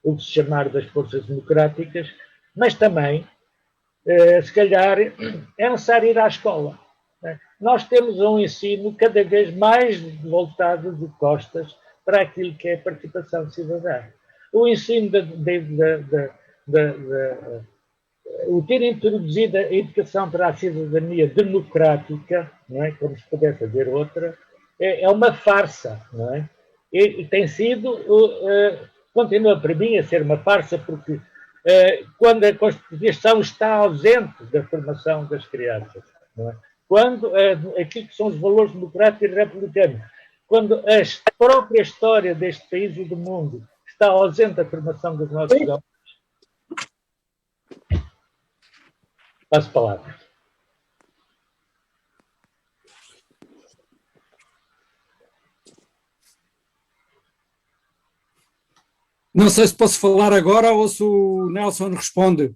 o que se chamar das forças democráticas, mas também se calhar é necessário ir à escola. Né? Nós temos um ensino cada vez mais voltado de costas para aquilo que é a participação cidadã. O ensino o ter introduzido a educação para a cidadania democrática, não é? Como se puder fazer outra, é uma farsa, não é? E tem sido, continua para mim a ser uma farsa, porque quando a Constituição está ausente da formação das crianças, não é? Quando aquilo que são os valores democráticos e republicanos, quando a própria história deste país e do mundo está ausente da formação dos nossos jovens. Passo a palavra. Não sei se posso falar agora ou se o Nelson responde.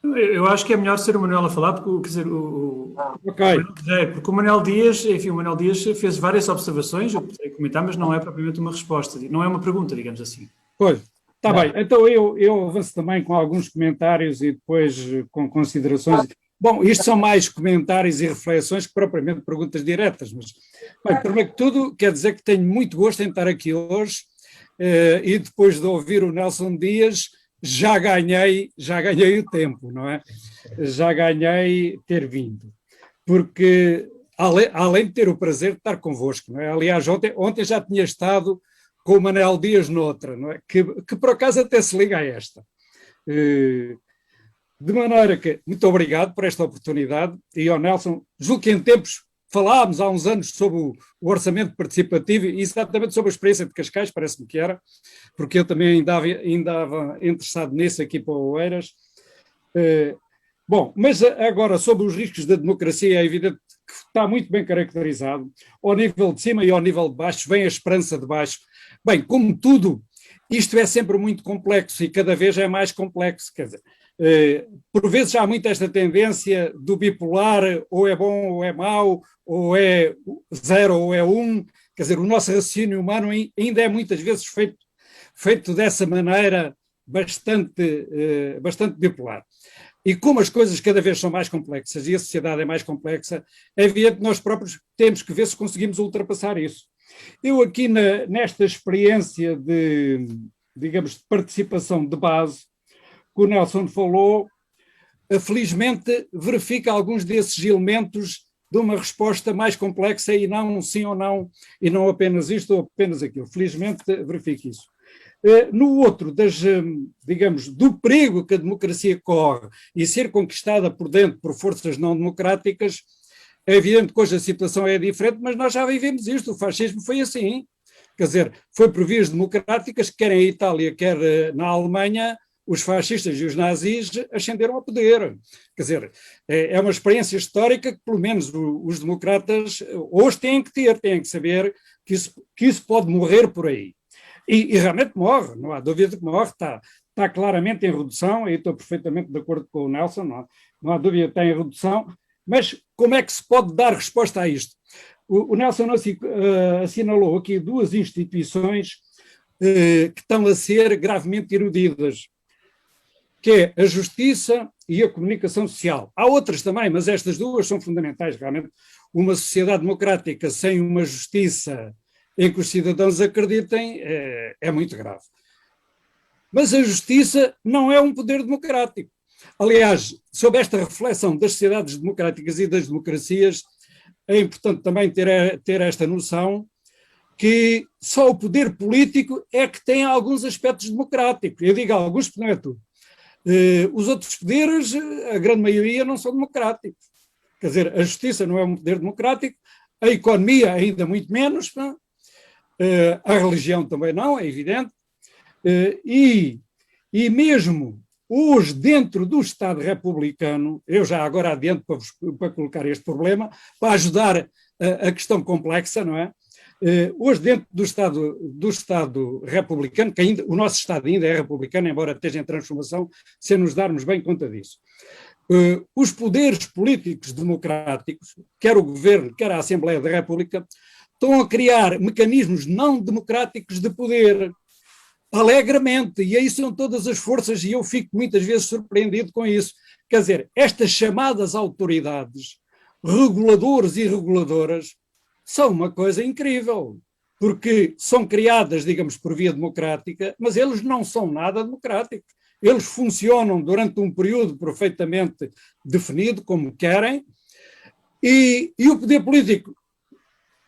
Eu acho que é melhor ser o Manuel a falar, porque, quer dizer, porque o Manuel Dias, enfim, o Manuel Dias fez várias observações, eu poderia comentar, mas não é propriamente uma resposta, não é uma pergunta, digamos assim. Pois, está bem. Então eu avanço também com alguns comentários e depois com considerações Bom, isto são mais comentários e reflexões que propriamente perguntas diretas, mas, bem, primeiro que tudo, quer dizer que tenho muito gosto em estar aqui hoje e depois de ouvir o Nelson Dias, já ganhei o tempo, não é? Já ganhei ter vindo, porque além de ter o prazer de estar convosco, não é? Aliás, ontem já tinha estado com o Manel Dias noutra, não é? Que por acaso até se liga a esta. De maneira que, muito obrigado por esta oportunidade, e ao Nelson, julgo que em tempos falámos há uns anos sobre o orçamento participativo e exatamente sobre a experiência de Cascais, parece-me que era, porque eu também andava interessado nisso aqui para o Oeiras. Bom, mas agora sobre os riscos da democracia é evidente que está muito bem caracterizado, ao nível de cima e ao nível de baixo, vem a esperança de baixo. Bem, como tudo, isto é sempre muito complexo e cada vez é mais complexo, quer dizer, por vezes há muito esta tendência do bipolar, ou é bom ou é mau, ou é 0 ou é 1, quer dizer, o nosso raciocínio humano ainda é muitas vezes feito dessa maneira bastante bipolar. E como as coisas cada vez são mais complexas e a sociedade é mais complexa, é evidente que nós próprios temos que ver se conseguimos ultrapassar isso. Eu aqui nesta experiência de, digamos, de participação de base, que o Nelson falou, felizmente verifica alguns desses elementos de uma resposta mais complexa e não um sim ou não, e não apenas isto ou apenas aquilo. Felizmente verifica isso. No outro, digamos, do perigo que a democracia corre e ser conquistada por dentro por forças não democráticas, é evidente que hoje a situação é diferente, mas nós já vivemos isto, o fascismo foi assim. Quer dizer, foi por vias democráticas, quer em Itália, quer na Alemanha, os fascistas e os nazis ascenderam ao poder. Quer dizer, é uma experiência histórica que pelo menos os democratas hoje têm que saber que isso pode morrer por aí. E realmente morre, não há dúvida que morre, está claramente em redução, e estou perfeitamente de acordo com o Nelson, não há dúvida que está em redução, mas como é que se pode dar resposta a isto? O Nelson assinalou aqui duas instituições que estão a ser gravemente erudidas, que é a justiça e a comunicação social. Há outras também, mas estas duas são fundamentais, realmente. Uma sociedade democrática sem uma justiça em que os cidadãos acreditem é muito grave. Mas a justiça não é um poder democrático. Aliás, sobre esta reflexão das sociedades democráticas e das democracias, é importante também ter esta noção que só o poder político é que tem alguns aspectos democráticos. Eu digo alguns, porque não é tudo. Os outros poderes, a grande maioria, não são democráticos. Quer dizer, a justiça não é um poder democrático, a economia ainda muito menos, não? A religião também não, é evidente, e mesmo hoje dentro do Estado republicano, eu já agora adianto para colocar este problema, para ajudar a questão complexa, não é? Hoje dentro do Estado republicano, que ainda, o nosso Estado ainda é republicano, embora esteja em transformação, sem nos darmos bem conta disso. Os poderes políticos democráticos, quer o governo, quer a Assembleia da República, estão a criar mecanismos não democráticos de poder, alegremente, e aí são todas as forças, e eu fico muitas vezes surpreendido com isso. Quer dizer, estas chamadas autoridades, reguladores e reguladoras, são uma coisa incrível, porque são criadas, digamos, por via democrática, mas eles não são nada democráticos. Eles funcionam durante um período perfeitamente definido, como querem, e o poder político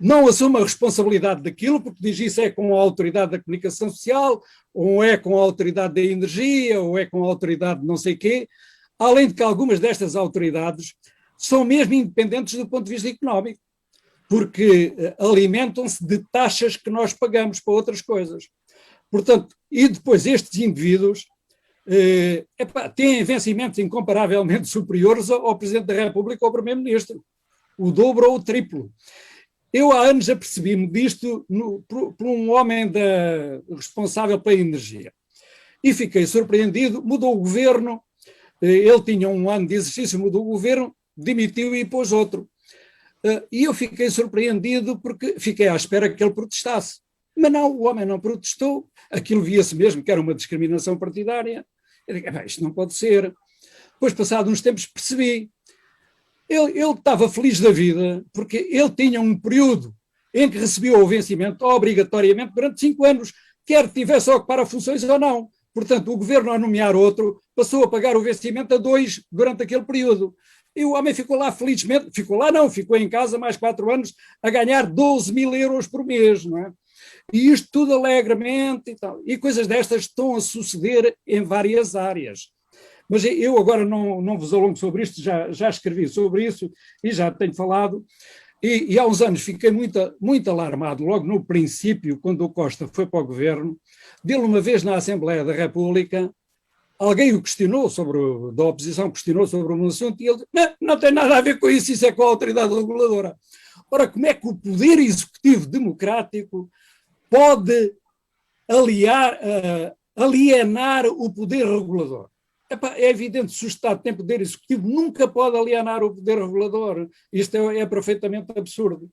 não assume a responsabilidade daquilo, porque diz isso é com a autoridade da comunicação social, ou é com a autoridade da energia, ou é com a autoridade de não sei quê, além de que algumas destas autoridades são mesmo independentes do ponto de vista económico, porque alimentam-se de taxas que nós pagamos para outras coisas. Portanto, e depois estes indivíduos têm vencimentos incomparavelmente superiores ao Presidente da República ou ao Primeiro-Ministro, o dobro ou o triplo. Eu há anos apercebi-me disto por um homem responsável pela energia. E fiquei surpreendido, mudou o governo, ele tinha um ano de exercício, mudou o governo, demitiu e pôs outro. E eu fiquei surpreendido porque fiquei à espera que ele protestasse. Mas não, o homem não protestou, aquilo via-se mesmo que era uma discriminação partidária. Eu digo, isto não pode ser. Depois, passados uns tempos, percebi. Ele estava feliz da vida porque ele tinha um período em que recebia o vencimento obrigatoriamente durante 5 anos, quer tivesse a ocupar funções ou não. Portanto, o governo, a nomear outro, passou a pagar o vencimento a 2 durante aquele período. E o homem ficou lá felizmente, ficou em casa mais 4 anos a ganhar 12.000 euros por mês, não é? E isto tudo alegremente e tal. E coisas destas estão a suceder em várias áreas. Mas eu agora não vos alongo sobre isto, já escrevi sobre isso e já tenho falado. E há uns anos fiquei muito alarmado, logo no princípio, quando o Costa foi para o governo, dele uma vez na Assembleia da República, alguém o questionou da oposição questionou sobre um assunto e ele disse, não tem nada a ver com isso é com a autoridade reguladora. Ora, como é que o poder executivo democrático pode alienar o poder regulador? É evidente, se o Estado tem poder executivo, nunca pode alienar o poder regulador. Isto é perfeitamente absurdo.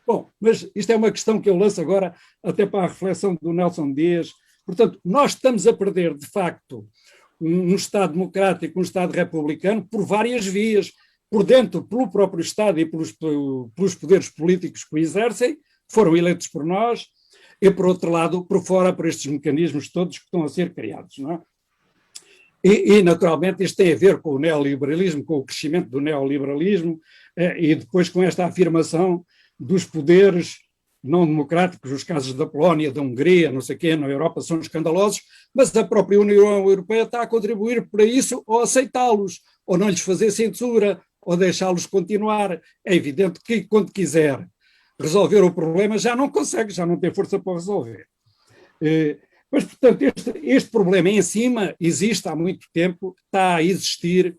Bom, mas isto é uma questão que eu lanço agora até para a reflexão do Nelson Dias. Portanto, nós estamos a perder, de facto, um Estado democrático, um Estado republicano, por várias vias, por dentro, pelo próprio Estado e pelos poderes políticos que o exercem, que foram eleitos por nós, e, por outro lado, por fora, por estes mecanismos todos que estão a ser criados, não é? E, naturalmente, isto tem a ver com o neoliberalismo, com o crescimento do neoliberalismo, e depois com esta afirmação dos poderes não democráticos, os casos da Polónia, da Hungria, não sei o quê, na Europa são escandalosos, mas a própria União Europeia está a contribuir para isso, ou aceitá-los, ou não lhes fazer censura, ou deixá-los continuar. É evidente que, quando quiser resolver o problema, já não consegue, já não tem força para resolver. Mas, portanto, este problema em cima existe há muito tempo, está a existir,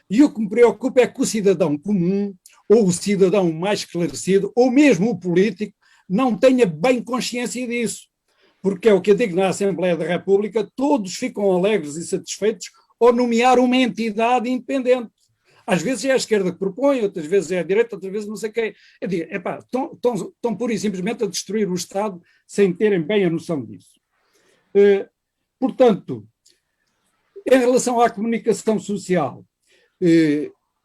e o que me preocupa é que o cidadão comum, ou o cidadão mais esclarecido, ou mesmo o político, não tenha bem consciência disso. Porque é o que eu digo na Assembleia da República, todos ficam alegres e satisfeitos ao nomear uma entidade independente. Às vezes é a esquerda que propõe, outras vezes é a direita, outras vezes não sei quem. Eu digo, estão pura e simplesmente a destruir o Estado sem terem bem a noção disso. Portanto, em relação à comunicação social,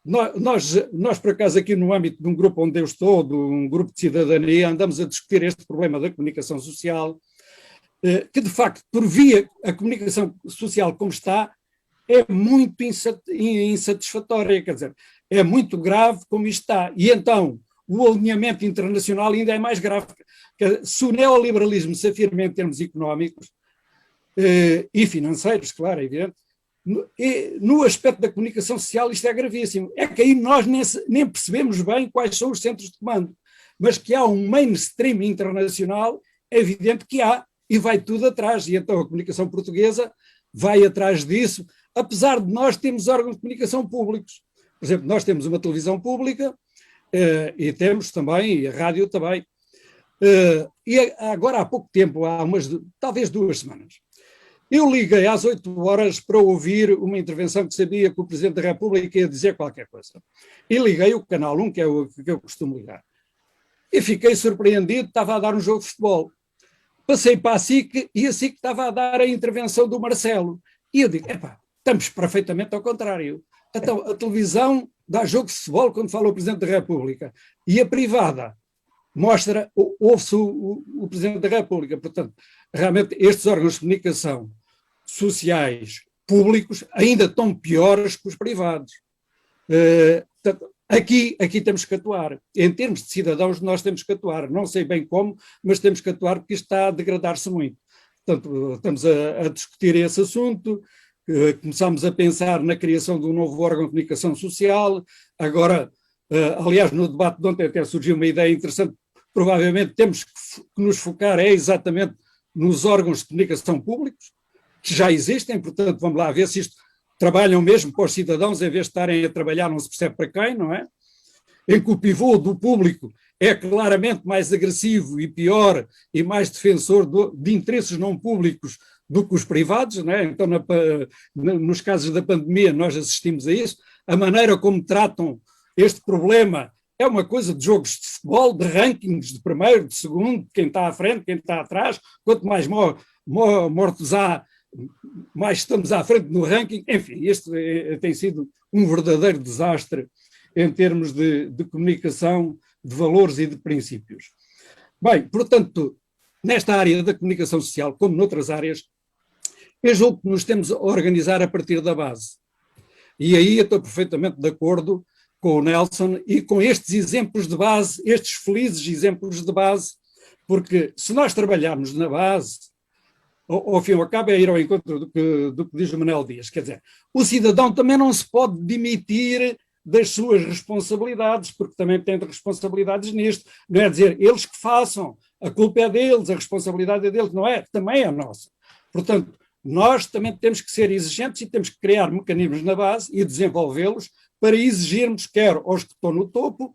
nós, por acaso, aqui no âmbito de um grupo onde eu estou, de um grupo de cidadania, andamos a discutir este problema da comunicação social, que, de facto, por via a comunicação social como está, é muito insatisfatória, quer dizer, é muito grave como isto está. E então, o alinhamento internacional ainda é mais grave. Se o neoliberalismo se afirma em termos económicos, e financeiros, claro, é evidente, no aspecto da comunicação social isto é gravíssimo. É que aí nós nem percebemos bem quais são os centros de comando, mas que há um mainstream internacional, é evidente que há, e vai tudo atrás, e então a comunicação portuguesa vai atrás disso, apesar de nós termos órgãos de comunicação públicos. Por exemplo, nós temos uma televisão pública, e temos também, e a rádio também, e agora há pouco tempo, talvez 2 semanas, eu liguei às 8 horas para ouvir uma intervenção que sabia que o Presidente da República ia dizer qualquer coisa. E liguei o Canal 1, que é o que eu costumo ligar. E fiquei surpreendido, estava a dar um jogo de futebol. Passei para a SIC e a SIC estava a dar a intervenção do Marcelo. E eu digo, estamos perfeitamente ao contrário. Então, a televisão dá jogo de futebol quando fala o Presidente da República. E a privada ouve-se o Presidente da República. Portanto, realmente estes órgãos de comunicação sociais públicos ainda estão piores que os privados. Portanto, aqui temos que atuar. Em termos de cidadãos, nós temos que atuar. Não sei bem como, mas temos que atuar porque isto está a degradar-se muito. Portanto, estamos a discutir esse assunto, começámos a pensar na criação de um novo órgão de comunicação social. Agora, aliás, no debate de ontem até surgiu uma ideia interessante. Provavelmente temos que nos focar exatamente nos órgãos de comunicação públicos, que já existem, portanto, vamos lá ver se isto trabalham mesmo para os cidadãos, em vez de estarem a trabalhar não se percebe para quem, não é? Em que o pivô do público é claramente mais agressivo e pior e mais defensor de interesses não públicos do que os privados, não é? Então, nos casos da pandemia, nós assistimos a isso. A maneira como tratam este problema é uma coisa de jogos de futebol, de rankings de primeiro, de segundo, quem está à frente, quem está atrás, quanto mais mortos há, mais estamos à frente no ranking. Enfim, este tem sido um verdadeiro desastre em termos de comunicação, de valores e de princípios. Bem, portanto, nesta área da comunicação social, como noutras áreas, eu julgo que nos temos a organizar a partir da base. E aí eu estou perfeitamente de acordo com o Nelson e com estes exemplos de base, estes felizes exemplos de base, porque se nós trabalharmos na base, ao fim e ao cabo é ir ao encontro do que diz o Manuel Dias, quer dizer, o cidadão também não se pode demitir das suas responsabilidades, porque também tem responsabilidades nisto, não é dizer, eles que façam, a culpa é deles, a responsabilidade é deles, não é? Também é nossa. Portanto, nós também temos que ser exigentes e temos que criar mecanismos na base e desenvolvê-los para exigirmos quer aos que estão no topo,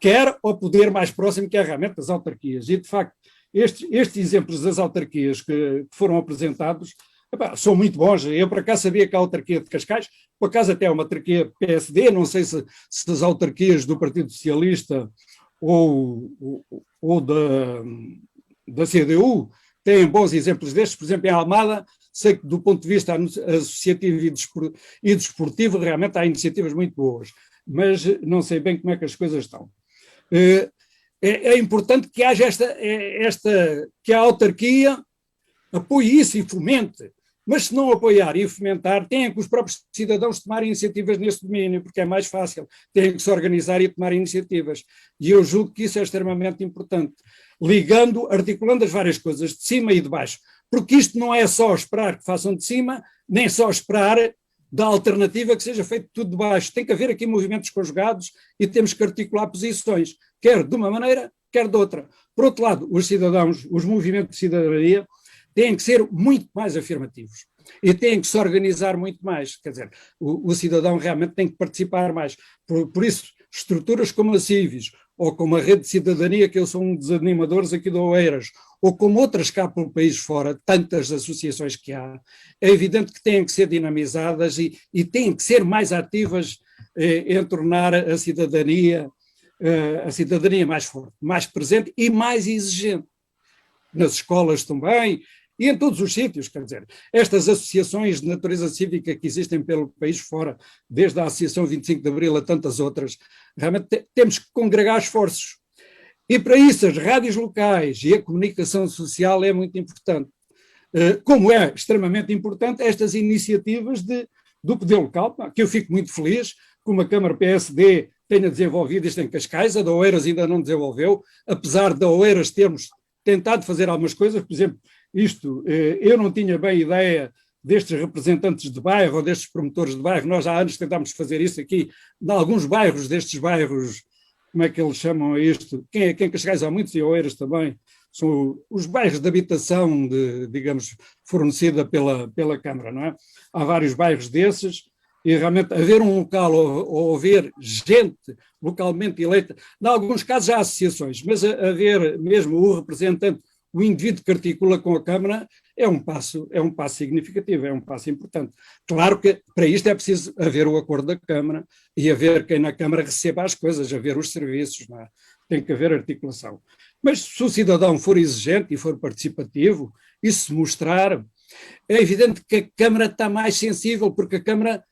quer ao poder mais próximo, que é realmente das autarquias. E, de facto, estes exemplos das autarquias que foram apresentados são muito bons. Eu, por acaso, sabia que a autarquia de Cascais, por acaso até é uma autarquia PSD, não sei se as autarquias do Partido Socialista ou da CDU têm bons exemplos destes. Por exemplo, em Almada, sei que do ponto de vista associativo e desportivo, realmente há iniciativas muito boas, mas não sei bem como é que as coisas estão. É importante que haja que a autarquia apoie isso e fomente, mas se não apoiar e fomentar, têm que os próprios cidadãos tomar iniciativas nesse domínio, porque é mais fácil, têm que se organizar e tomar iniciativas. E eu julgo que isso é extremamente importante, articulando as várias coisas, de cima e de baixo, porque isto não é só esperar que façam de cima, nem só esperar da alternativa que seja feito tudo de baixo. Tem que haver aqui movimentos conjugados e temos que articular posições, quer de uma maneira, quer de outra. Por outro lado, os cidadãos, os movimentos de cidadania, têm que ser muito mais afirmativos e têm que se organizar muito mais. Quer dizer, o cidadão realmente tem que participar mais. Por isso, estruturas como a Civis, ou como a Rede de Cidadania, que eu sou um dos animadores aqui de Oeiras, ou como outras cá pelo país fora, tantas associações que há, é evidente que têm que ser dinamizadas e têm que ser mais ativas em tornar a cidadania mais forte, mais presente e mais exigente. Nas escolas também, e em todos os sítios, quer dizer, estas associações de natureza cívica que existem pelo país fora, desde a Associação 25 de Abril a tantas outras, realmente temos que congregar esforços. E para isso as rádios locais e a comunicação social é muito importante. Como é extremamente importante estas iniciativas do poder local, que eu fico muito feliz, como a Câmara PSD tenha desenvolvido isto em Cascais, a da Oeiras ainda não desenvolveu, apesar da Oeiras termos tentado fazer algumas coisas, por exemplo, eu não tinha bem ideia destes representantes de bairro ou destes promotores de bairro, nós há anos tentámos fazer isso aqui, em alguns bairros destes bairros, como é que eles chamam a isto? Quem em Cascais há muitos e Oeiras também, são os bairros de habitação, digamos, fornecida pela Câmara, não é? Há vários bairros desses, e realmente haver um local ou haver gente localmente eleita, em alguns casos há associações, mas haver mesmo o representante, o indivíduo que articula com a Câmara, é um passo significativo, é um passo importante. Claro que para isto é preciso haver o acordo da Câmara e haver quem na Câmara receba as coisas, haver os serviços, não é? Tem que haver articulação. Mas se o cidadão for exigente e for participativo e se mostrar, é evidente que a Câmara está mais sensível, porque a Câmara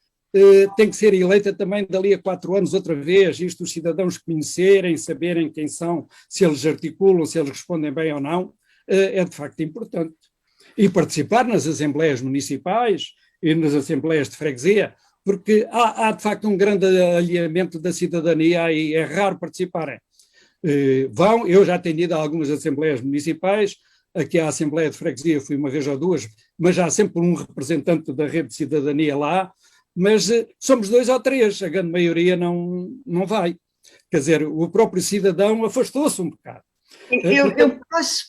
tem que ser eleita também dali a 4 anos outra vez, isto os cidadãos conhecerem, saberem quem são, se eles articulam, se eles respondem bem ou não, é de facto importante. E participar nas assembleias municipais e nas assembleias de freguesia, porque há de facto um grande alinhamento da cidadania e é raro participarem. Eu já tenho ido a algumas assembleias municipais, aqui à Assembleia de Freguesia fui uma vez ou duas, mas há sempre um representante da Rede de Cidadania lá, mas somos 2 ou 3, a grande maioria não vai. Quer dizer, o próprio cidadão afastou-se um bocado. Eu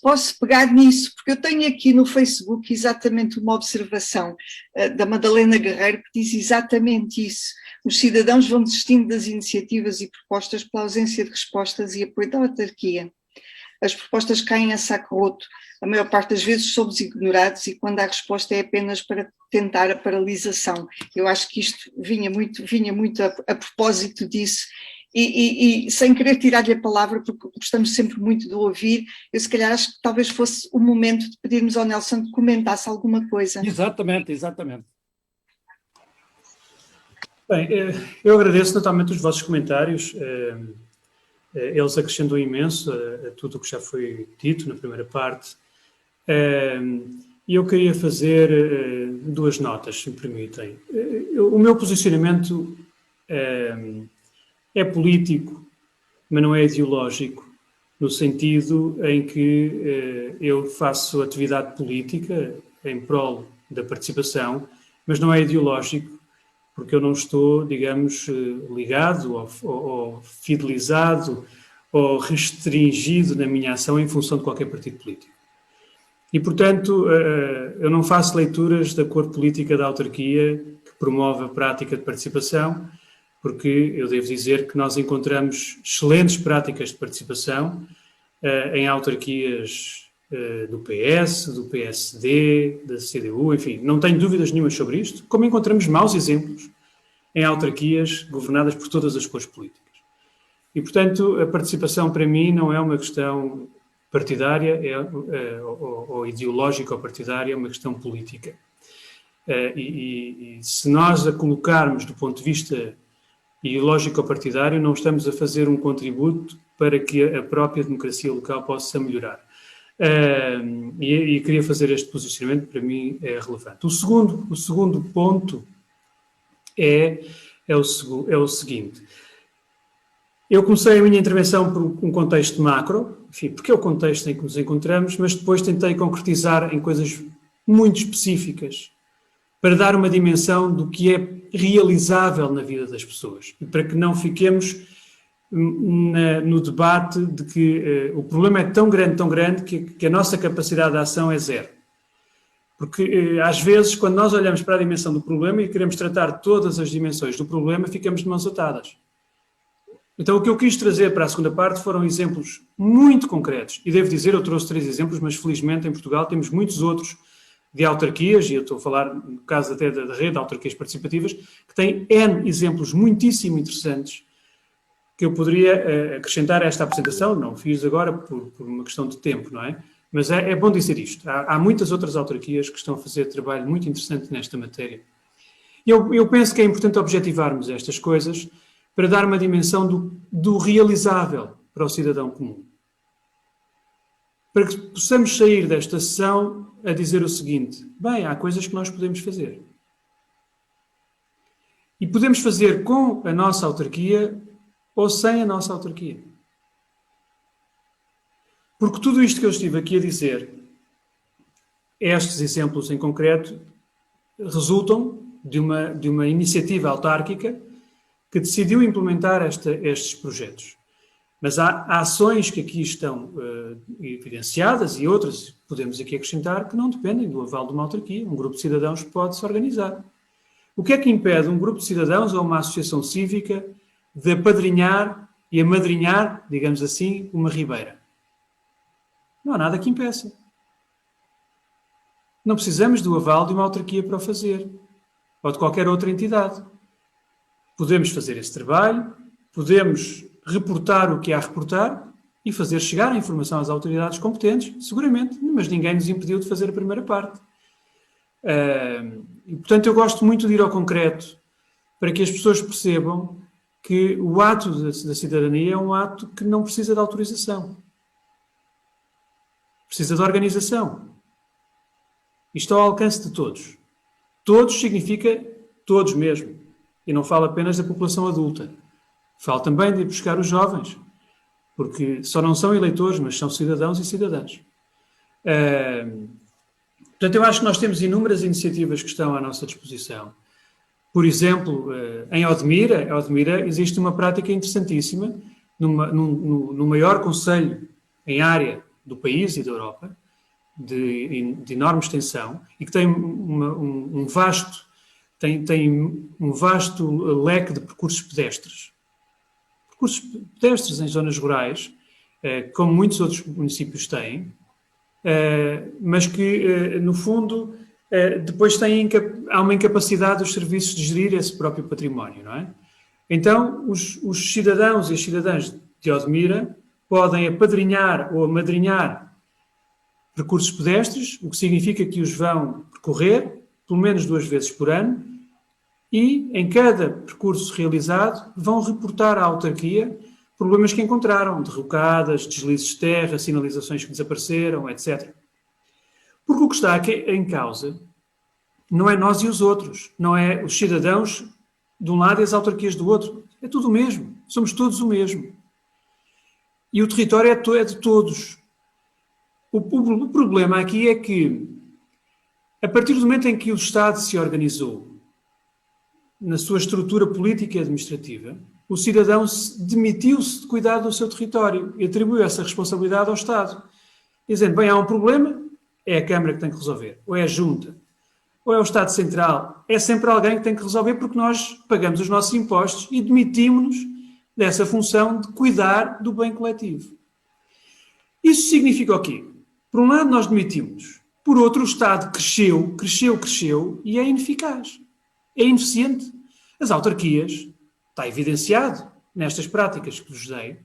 posso pegar nisso, porque eu tenho aqui no Facebook exatamente uma observação da Madalena Guerreiro que diz exatamente isso. Os cidadãos vão desistindo das iniciativas e propostas pela ausência de respostas e apoio da autarquia. As propostas caem a saco roto. A maior parte das vezes somos ignorados e quando há resposta é apenas para tentar a paralisação. Eu acho que isto vinha muito a propósito disso e sem querer tirar-lhe a palavra, porque gostamos sempre muito de ouvir, eu se calhar acho que talvez fosse o momento de pedirmos ao Nelson que comentasse alguma coisa. Exatamente. Bem, eu agradeço totalmente os vossos comentários. Eles acrescentam imenso a tudo o que já foi dito na primeira parte. E eu queria fazer duas notas, se me permitem. O meu posicionamento é político, mas não é ideológico, no sentido em que eu faço atividade política em prol da participação, mas não é ideológico, porque eu não estou, digamos, ligado ou fidelizado ou restringido na minha ação em função de qualquer partido político. E, portanto, eu não faço leituras da cor política da autarquia que promove a prática de participação, porque eu devo dizer que nós encontramos excelentes práticas de participação em autarquias do PS, do PSD, da CDU, enfim, não tenho dúvidas nenhumas sobre isto, como encontramos maus exemplos em autarquias governadas por todas as cores políticas. E, portanto, a participação para mim não é uma questão partidária ou ideológica ou partidária, é uma questão política. E se nós a colocarmos do ponto de vista ideológico ou partidário, não estamos a fazer um contributo para que a própria democracia local possa melhorar. E queria fazer este posicionamento, para mim é relevante. O segundo ponto é o seguinte. Eu comecei a minha intervenção por um contexto macro, enfim, porque é o contexto em que nos encontramos, mas depois tentei concretizar em coisas muito específicas para dar uma dimensão do que é realizável na vida das pessoas e para que não fiquemos no debate de que o problema é tão grande que a nossa capacidade de ação é zero. Porque às vezes, quando nós olhamos para a dimensão do problema e queremos tratar todas as dimensões do problema, ficamos de mãos atadas. Então, o que eu quis trazer para a segunda parte foram exemplos muito concretos. E devo dizer, eu trouxe 3 exemplos, mas felizmente em Portugal temos muitos outros de autarquias, e eu estou a falar no caso até da rede de autarquias participativas, que têm N exemplos muitíssimo interessantes que eu poderia acrescentar a esta apresentação. Não o fiz agora por uma questão de tempo, não é? Mas é bom dizer isto. Há muitas outras autarquias que estão a fazer trabalho muito interessante nesta matéria. Eu penso que é importante objetivarmos estas coisas para dar uma dimensão do realizável para o cidadão comum. Para que possamos sair desta sessão a dizer o seguinte: bem, há coisas que nós podemos fazer. E podemos fazer com a nossa autarquia ou sem a nossa autarquia. Porque tudo isto que eu estive aqui a dizer, estes exemplos em concreto, resultam de uma iniciativa autárquica que decidiu implementar estes projetos. Mas há ações que aqui estão evidenciadas e outras podemos aqui acrescentar que não dependem do aval de uma autarquia. Um grupo de cidadãos pode se organizar. O que é que impede um grupo de cidadãos ou uma associação cívica de apadrinhar e amadrinhar, digamos assim, uma ribeira? Não há nada que impeça. Não precisamos do aval de uma autarquia para o fazer, ou de qualquer outra entidade. Podemos fazer esse trabalho, podemos reportar o que há a reportar e fazer chegar a informação às autoridades competentes, seguramente, mas ninguém nos impediu de fazer a primeira parte. E, portanto, eu gosto muito de ir ao concreto para que as pessoas percebam que o ato da cidadania é um ato que não precisa de autorização. Precisa de organização. Isto ao alcance de todos. Todos significa todos mesmo. E não falo apenas da população adulta. Falo também de ir buscar os jovens. Porque só não são eleitores, mas são cidadãos e cidadãs. Portanto, eu acho que nós temos inúmeras iniciativas que estão à nossa disposição. Por exemplo, em Odmira existe uma prática interessantíssima no maior concelho em área do país e da Europa, de enorme extensão, e que tem um vasto leque de percursos pedestres. Percursos pedestres em zonas rurais, como muitos outros municípios têm, mas que, no fundo, depois há uma incapacidade dos serviços de gerir esse próprio património, não é? Então, os cidadãos e as cidadãs de Odmira podem apadrinhar ou amadrinhar percursos pedestres, o que significa que os vão percorrer pelo menos 2 vezes por ano, e, em cada percurso realizado, vão reportar à autarquia problemas que encontraram, derrocadas, deslizes de terra, sinalizações que desapareceram, etc. Porque o que está aqui em causa não é nós e os outros, não é os cidadãos de um lado e as autarquias do outro. É tudo o mesmo, somos todos o mesmo. E o território é de todos. O problema aqui é que, a partir do momento em que o Estado se organizou na sua estrutura política e administrativa, o cidadão demitiu-se de cuidar do seu território e atribuiu essa responsabilidade ao Estado, dizendo, bem, há um problema, é a Câmara que tem que resolver, ou é a Junta, ou é o Estado Central, é sempre alguém que tem que resolver porque nós pagamos os nossos impostos e demitimos-nos dessa função de cuidar do bem coletivo. Isso significa o quê? Por um lado, nós demitimos. Por outro, o Estado cresceu e é ineficaz. É ineficiente. As autarquias, está evidenciado nestas práticas que vos dei,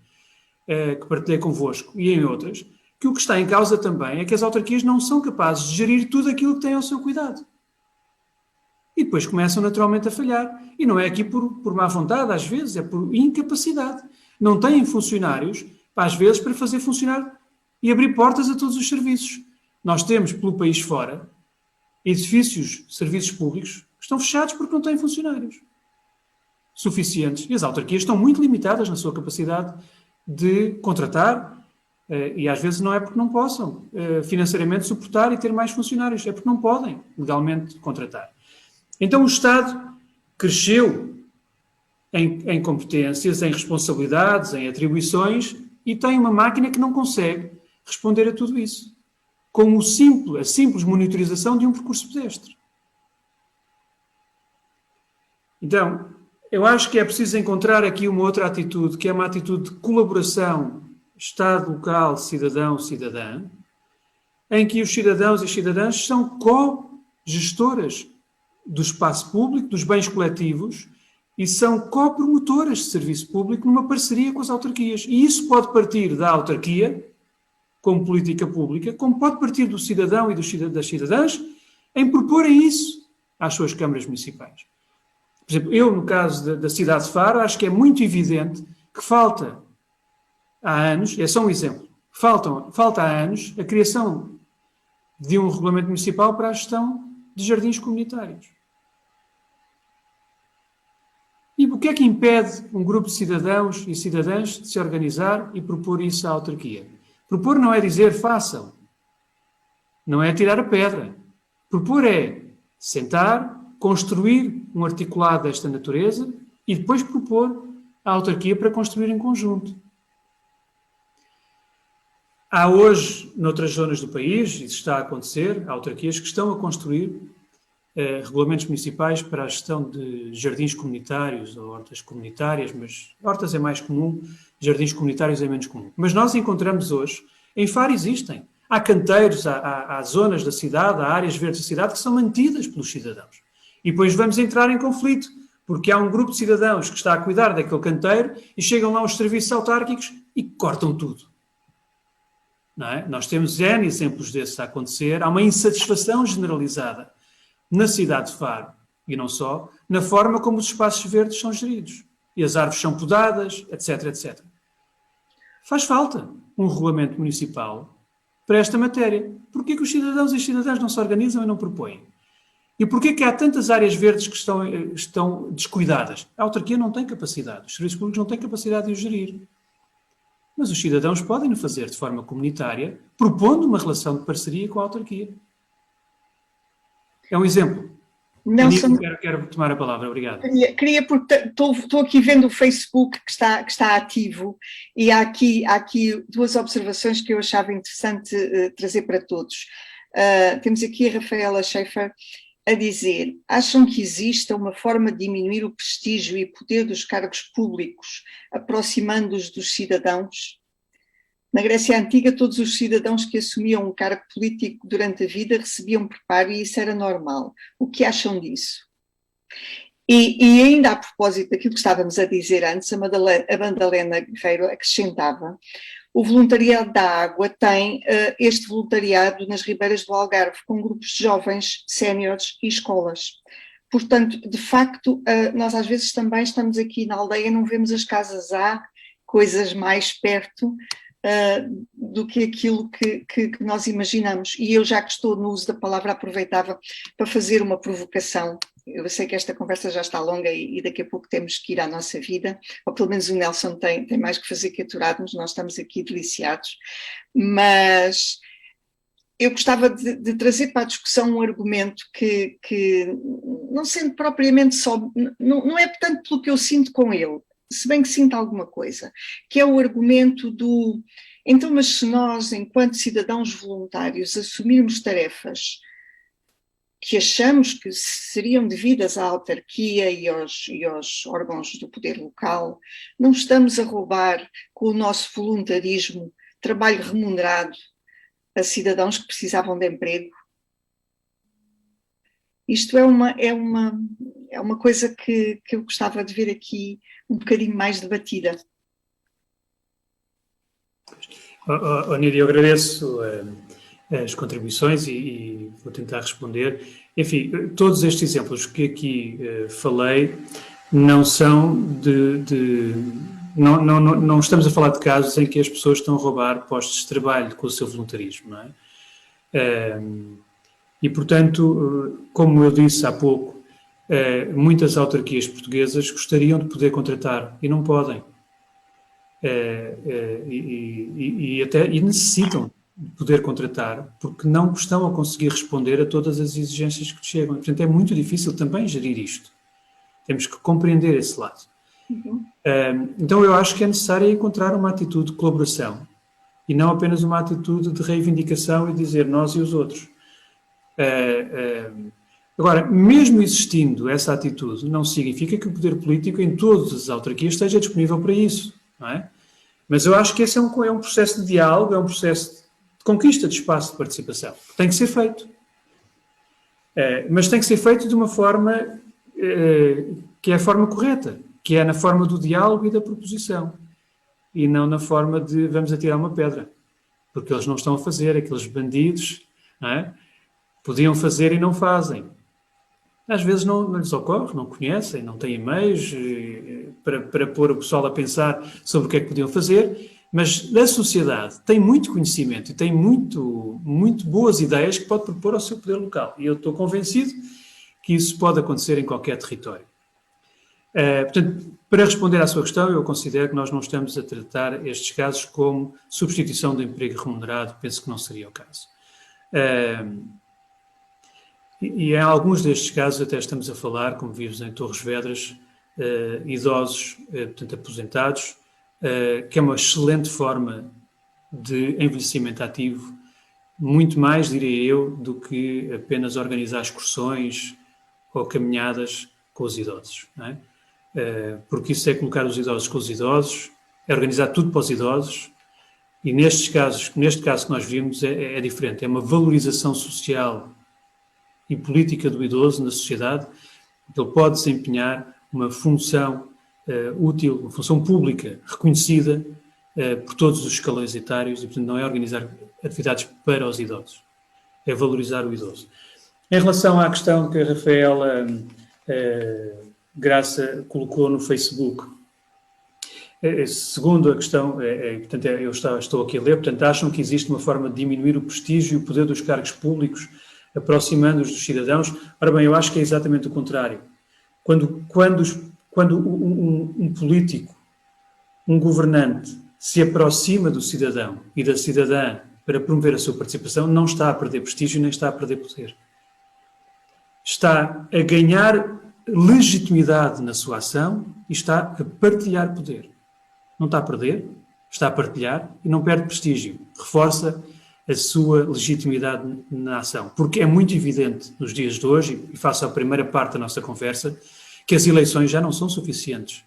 que partilhei convosco e em outras, que o que está em causa também é que as autarquias não são capazes de gerir tudo aquilo que têm ao seu cuidado. E depois começam naturalmente a falhar. E não é aqui por má vontade, às vezes, é por incapacidade. Não têm funcionários, às vezes, para fazer funcionar e abrir portas a todos os serviços. Nós temos, pelo país fora, edifícios, serviços públicos, que estão fechados porque não têm funcionários suficientes. E as autarquias estão muito limitadas na sua capacidade de contratar, e às vezes não é porque não possam financeiramente suportar e ter mais funcionários, é porque não podem legalmente contratar. Então o Estado cresceu em competências, em responsabilidades, em atribuições e tem uma máquina que não consegue responder a tudo isso, como a simples monitorização de um percurso pedestre. Então, eu acho que é preciso encontrar aqui uma outra atitude, que é uma atitude de colaboração Estado local, cidadão, cidadã, em que os cidadãos e cidadãs são co-gestoras do espaço público, dos bens coletivos, e são co-promotoras de serviço público numa parceria com as autarquias. E isso pode partir da autarquia, como política pública, como pode partir do cidadão e das cidadãs, em proporem isso às suas câmaras municipais. Por exemplo, eu, no caso da cidade de Faro, acho que é muito evidente que falta há anos, é só um exemplo, falta há anos a criação de um regulamento municipal para a gestão de jardins comunitários. E o que é que impede um grupo de cidadãos e cidadãs de se organizar e propor isso à autarquia? Propor não é dizer façam, não é tirar a pedra. Propor é sentar, construir um articulado desta natureza e depois propor à autarquia para construir em conjunto. Há hoje, noutras zonas do país, isso está a acontecer, autarquias que estão a construir regulamentos municipais para a gestão de jardins comunitários ou hortas comunitárias, mas hortas é mais comum, jardins comunitários é menos comum. Mas nós encontramos hoje, em Faro existem, há canteiros, há zonas da cidade, há áreas verdes da cidade que são mantidas pelos cidadãos. E depois vamos entrar em conflito, porque há um grupo de cidadãos que está a cuidar daquele canteiro e chegam lá os serviços autárquicos e cortam tudo. Não é? Nós temos N exemplos desses a acontecer. Há uma insatisfação generalizada na cidade de Faro, e não só, na forma como os espaços verdes são geridos. E as árvores são podadas, etc, etc. Faz falta um regulamento municipal para esta matéria. Porquê que os cidadãos e as cidadãs não se organizam e não propõem? E porquê que há tantas áreas verdes que estão descuidadas? A autarquia não tem capacidade, os serviços públicos não têm capacidade de os gerir. Mas os cidadãos podem o fazer de forma comunitária, propondo uma relação de parceria com a autarquia. É um exemplo. Nelson, quero tomar a palavra, obrigado. Queria porque estou aqui vendo o Facebook que está ativo e há aqui duas observações que eu achava interessante trazer para todos. Temos aqui a Rafaela Schaefer a dizer: acham que exista uma forma de diminuir o prestígio e poder dos cargos públicos, aproximando-os dos cidadãos? Na Grécia Antiga, todos os cidadãos que assumiam um cargo político durante a vida recebiam preparo e isso era normal. O que acham disso? E ainda a propósito daquilo que estávamos a dizer antes, a Madalena Guerreiro acrescentava: o voluntariado da água tem este voluntariado nas ribeiras do Algarve, com grupos de jovens, séniores e escolas. Portanto, de facto, nós às vezes também estamos aqui na aldeia, não vemos as casas há coisas mais perto do que aquilo que nós imaginamos. E eu, já que estou no uso da palavra, aproveitava para fazer uma provocação. Eu sei que esta conversa já está longa e daqui a pouco temos que ir à nossa vida, ou pelo menos o Nelson tem mais que fazer que aturar-nos, nós estamos aqui deliciados. Mas eu gostava de trazer para a discussão um argumento que não sendo propriamente só, não é tanto pelo que eu sinto com ele, se bem que sinto alguma coisa, que é o argumento do, então, mas se nós, enquanto cidadãos voluntários, assumirmos tarefas que achamos que seriam devidas à autarquia e aos órgãos do poder local, não estamos a roubar com o nosso voluntarismo trabalho remunerado a cidadãos que precisavam de emprego? Isto é uma coisa que eu gostava de ver aqui um bocadinho mais debatida. Nídia, eu agradeço as contribuições e vou tentar responder. Enfim, todos estes exemplos que aqui falei não são não estamos a falar de casos em que as pessoas estão a roubar postos de trabalho com o seu voluntarismo, não é? E, portanto, como eu disse há pouco, muitas autarquias portuguesas gostariam de poder contratar e não podem. E necessitam de poder contratar porque não estão a conseguir responder a todas as exigências que chegam. Portanto, é muito difícil também gerir isto. Temos que compreender esse lado. Uhum. Então, eu acho que é necessário encontrar uma atitude de colaboração e não apenas uma atitude de reivindicação e dizer nós e os outros. Agora, mesmo existindo essa atitude, não significa que o poder político em todas as autarquias esteja disponível para isso, não é? Mas eu acho que esse é um processo de diálogo, é um processo de conquista de espaço de participação. Tem que ser feito. Mas tem que ser feito de uma forma que é a forma correta, que é na forma do diálogo e da proposição, e não na forma de vamos atirar uma pedra, porque eles não estão a fazer, aqueles bandidos, não é? Podiam fazer e não fazem. Às vezes não lhes ocorre, não conhecem, não têm e-mails para pôr o pessoal a pensar sobre o que é que podiam fazer, mas a sociedade tem muito conhecimento e tem muito boas ideias que pode propor ao seu poder local. E eu estou convencido que isso pode acontecer em qualquer território. Portanto, para responder à sua questão, eu considero que nós não estamos a tratar estes casos como substituição do emprego remunerado, penso que não seria o caso. E em alguns destes casos até estamos a falar, como vimos em Torres Vedras, idosos, portanto aposentados, que é uma excelente forma de envelhecimento ativo, muito mais, diria eu, do que apenas organizar excursões ou caminhadas com os idosos, não é? Porque isso é colocar os idosos com os idosos, é organizar tudo para os idosos, e neste caso que nós vimos é diferente, é uma valorização social e política do idoso na sociedade, que ele pode desempenhar uma função útil, uma função pública reconhecida por todos os escalões etários, e portanto não é organizar atividades para os idosos, é valorizar o idoso. Em relação à questão que a Rafaela Graça colocou no Facebook, segundo a questão, portanto, eu estou aqui a ler, portanto, acham que existe uma forma de diminuir o prestígio e o poder dos cargos públicos, aproximando-os dos cidadãos? Ora bem, eu acho que é exatamente o contrário. Quando um político, um governante, se aproxima do cidadão e da cidadã para promover a sua participação, não está a perder prestígio nem está a perder poder. Está a ganhar legitimidade na sua ação e está a partilhar poder. Não está a perder, está a partilhar e não perde prestígio. Reforça a sua legitimidade na ação. Porque é muito evidente nos dias de hoje, e faço a primeira parte da nossa conversa, que as eleições já não são suficientes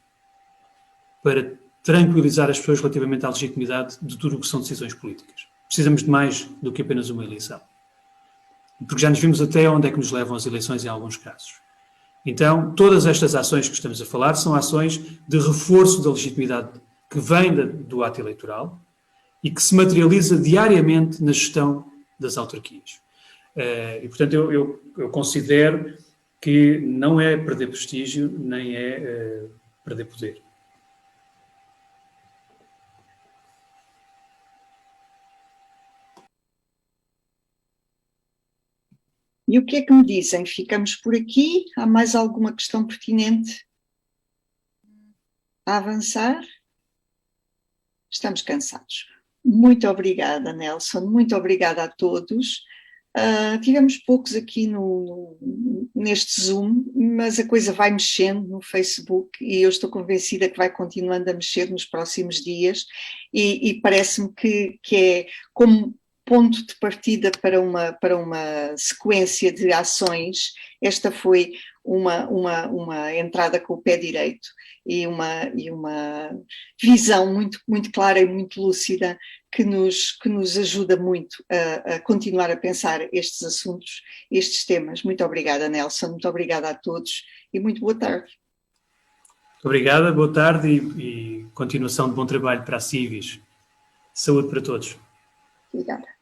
para tranquilizar as pessoas relativamente à legitimidade de tudo o que são decisões políticas. Precisamos de mais do que apenas uma eleição. Porque já nos vimos até onde é que nos levam as eleições em alguns casos. Então, todas estas ações que estamos a falar são ações de reforço da legitimidade que vem do ato eleitoral e que se materializa diariamente na gestão das autarquias. E, portanto, eu considero que não é perder prestígio, nem é perder poder. E o que é que me dizem? Ficamos por aqui? Há mais alguma questão pertinente a avançar? Estamos cansados. Muito obrigada, Nelson. Muito obrigada a todos. Tivemos poucos aqui neste Zoom, mas a coisa vai mexendo no Facebook e eu estou convencida que vai continuando a mexer nos próximos dias e parece-me que é como ponto de partida para uma sequência de ações. Esta foi uma entrada com o pé direito e uma visão muito, muito clara e muito lúcida que nos ajuda muito a continuar a pensar estes assuntos, estes temas. Muito obrigada, Nelson, muito obrigada a todos e muito boa tarde. Obrigada, boa tarde e continuação de bom trabalho para a Civis. Saúde para todos. Obrigada.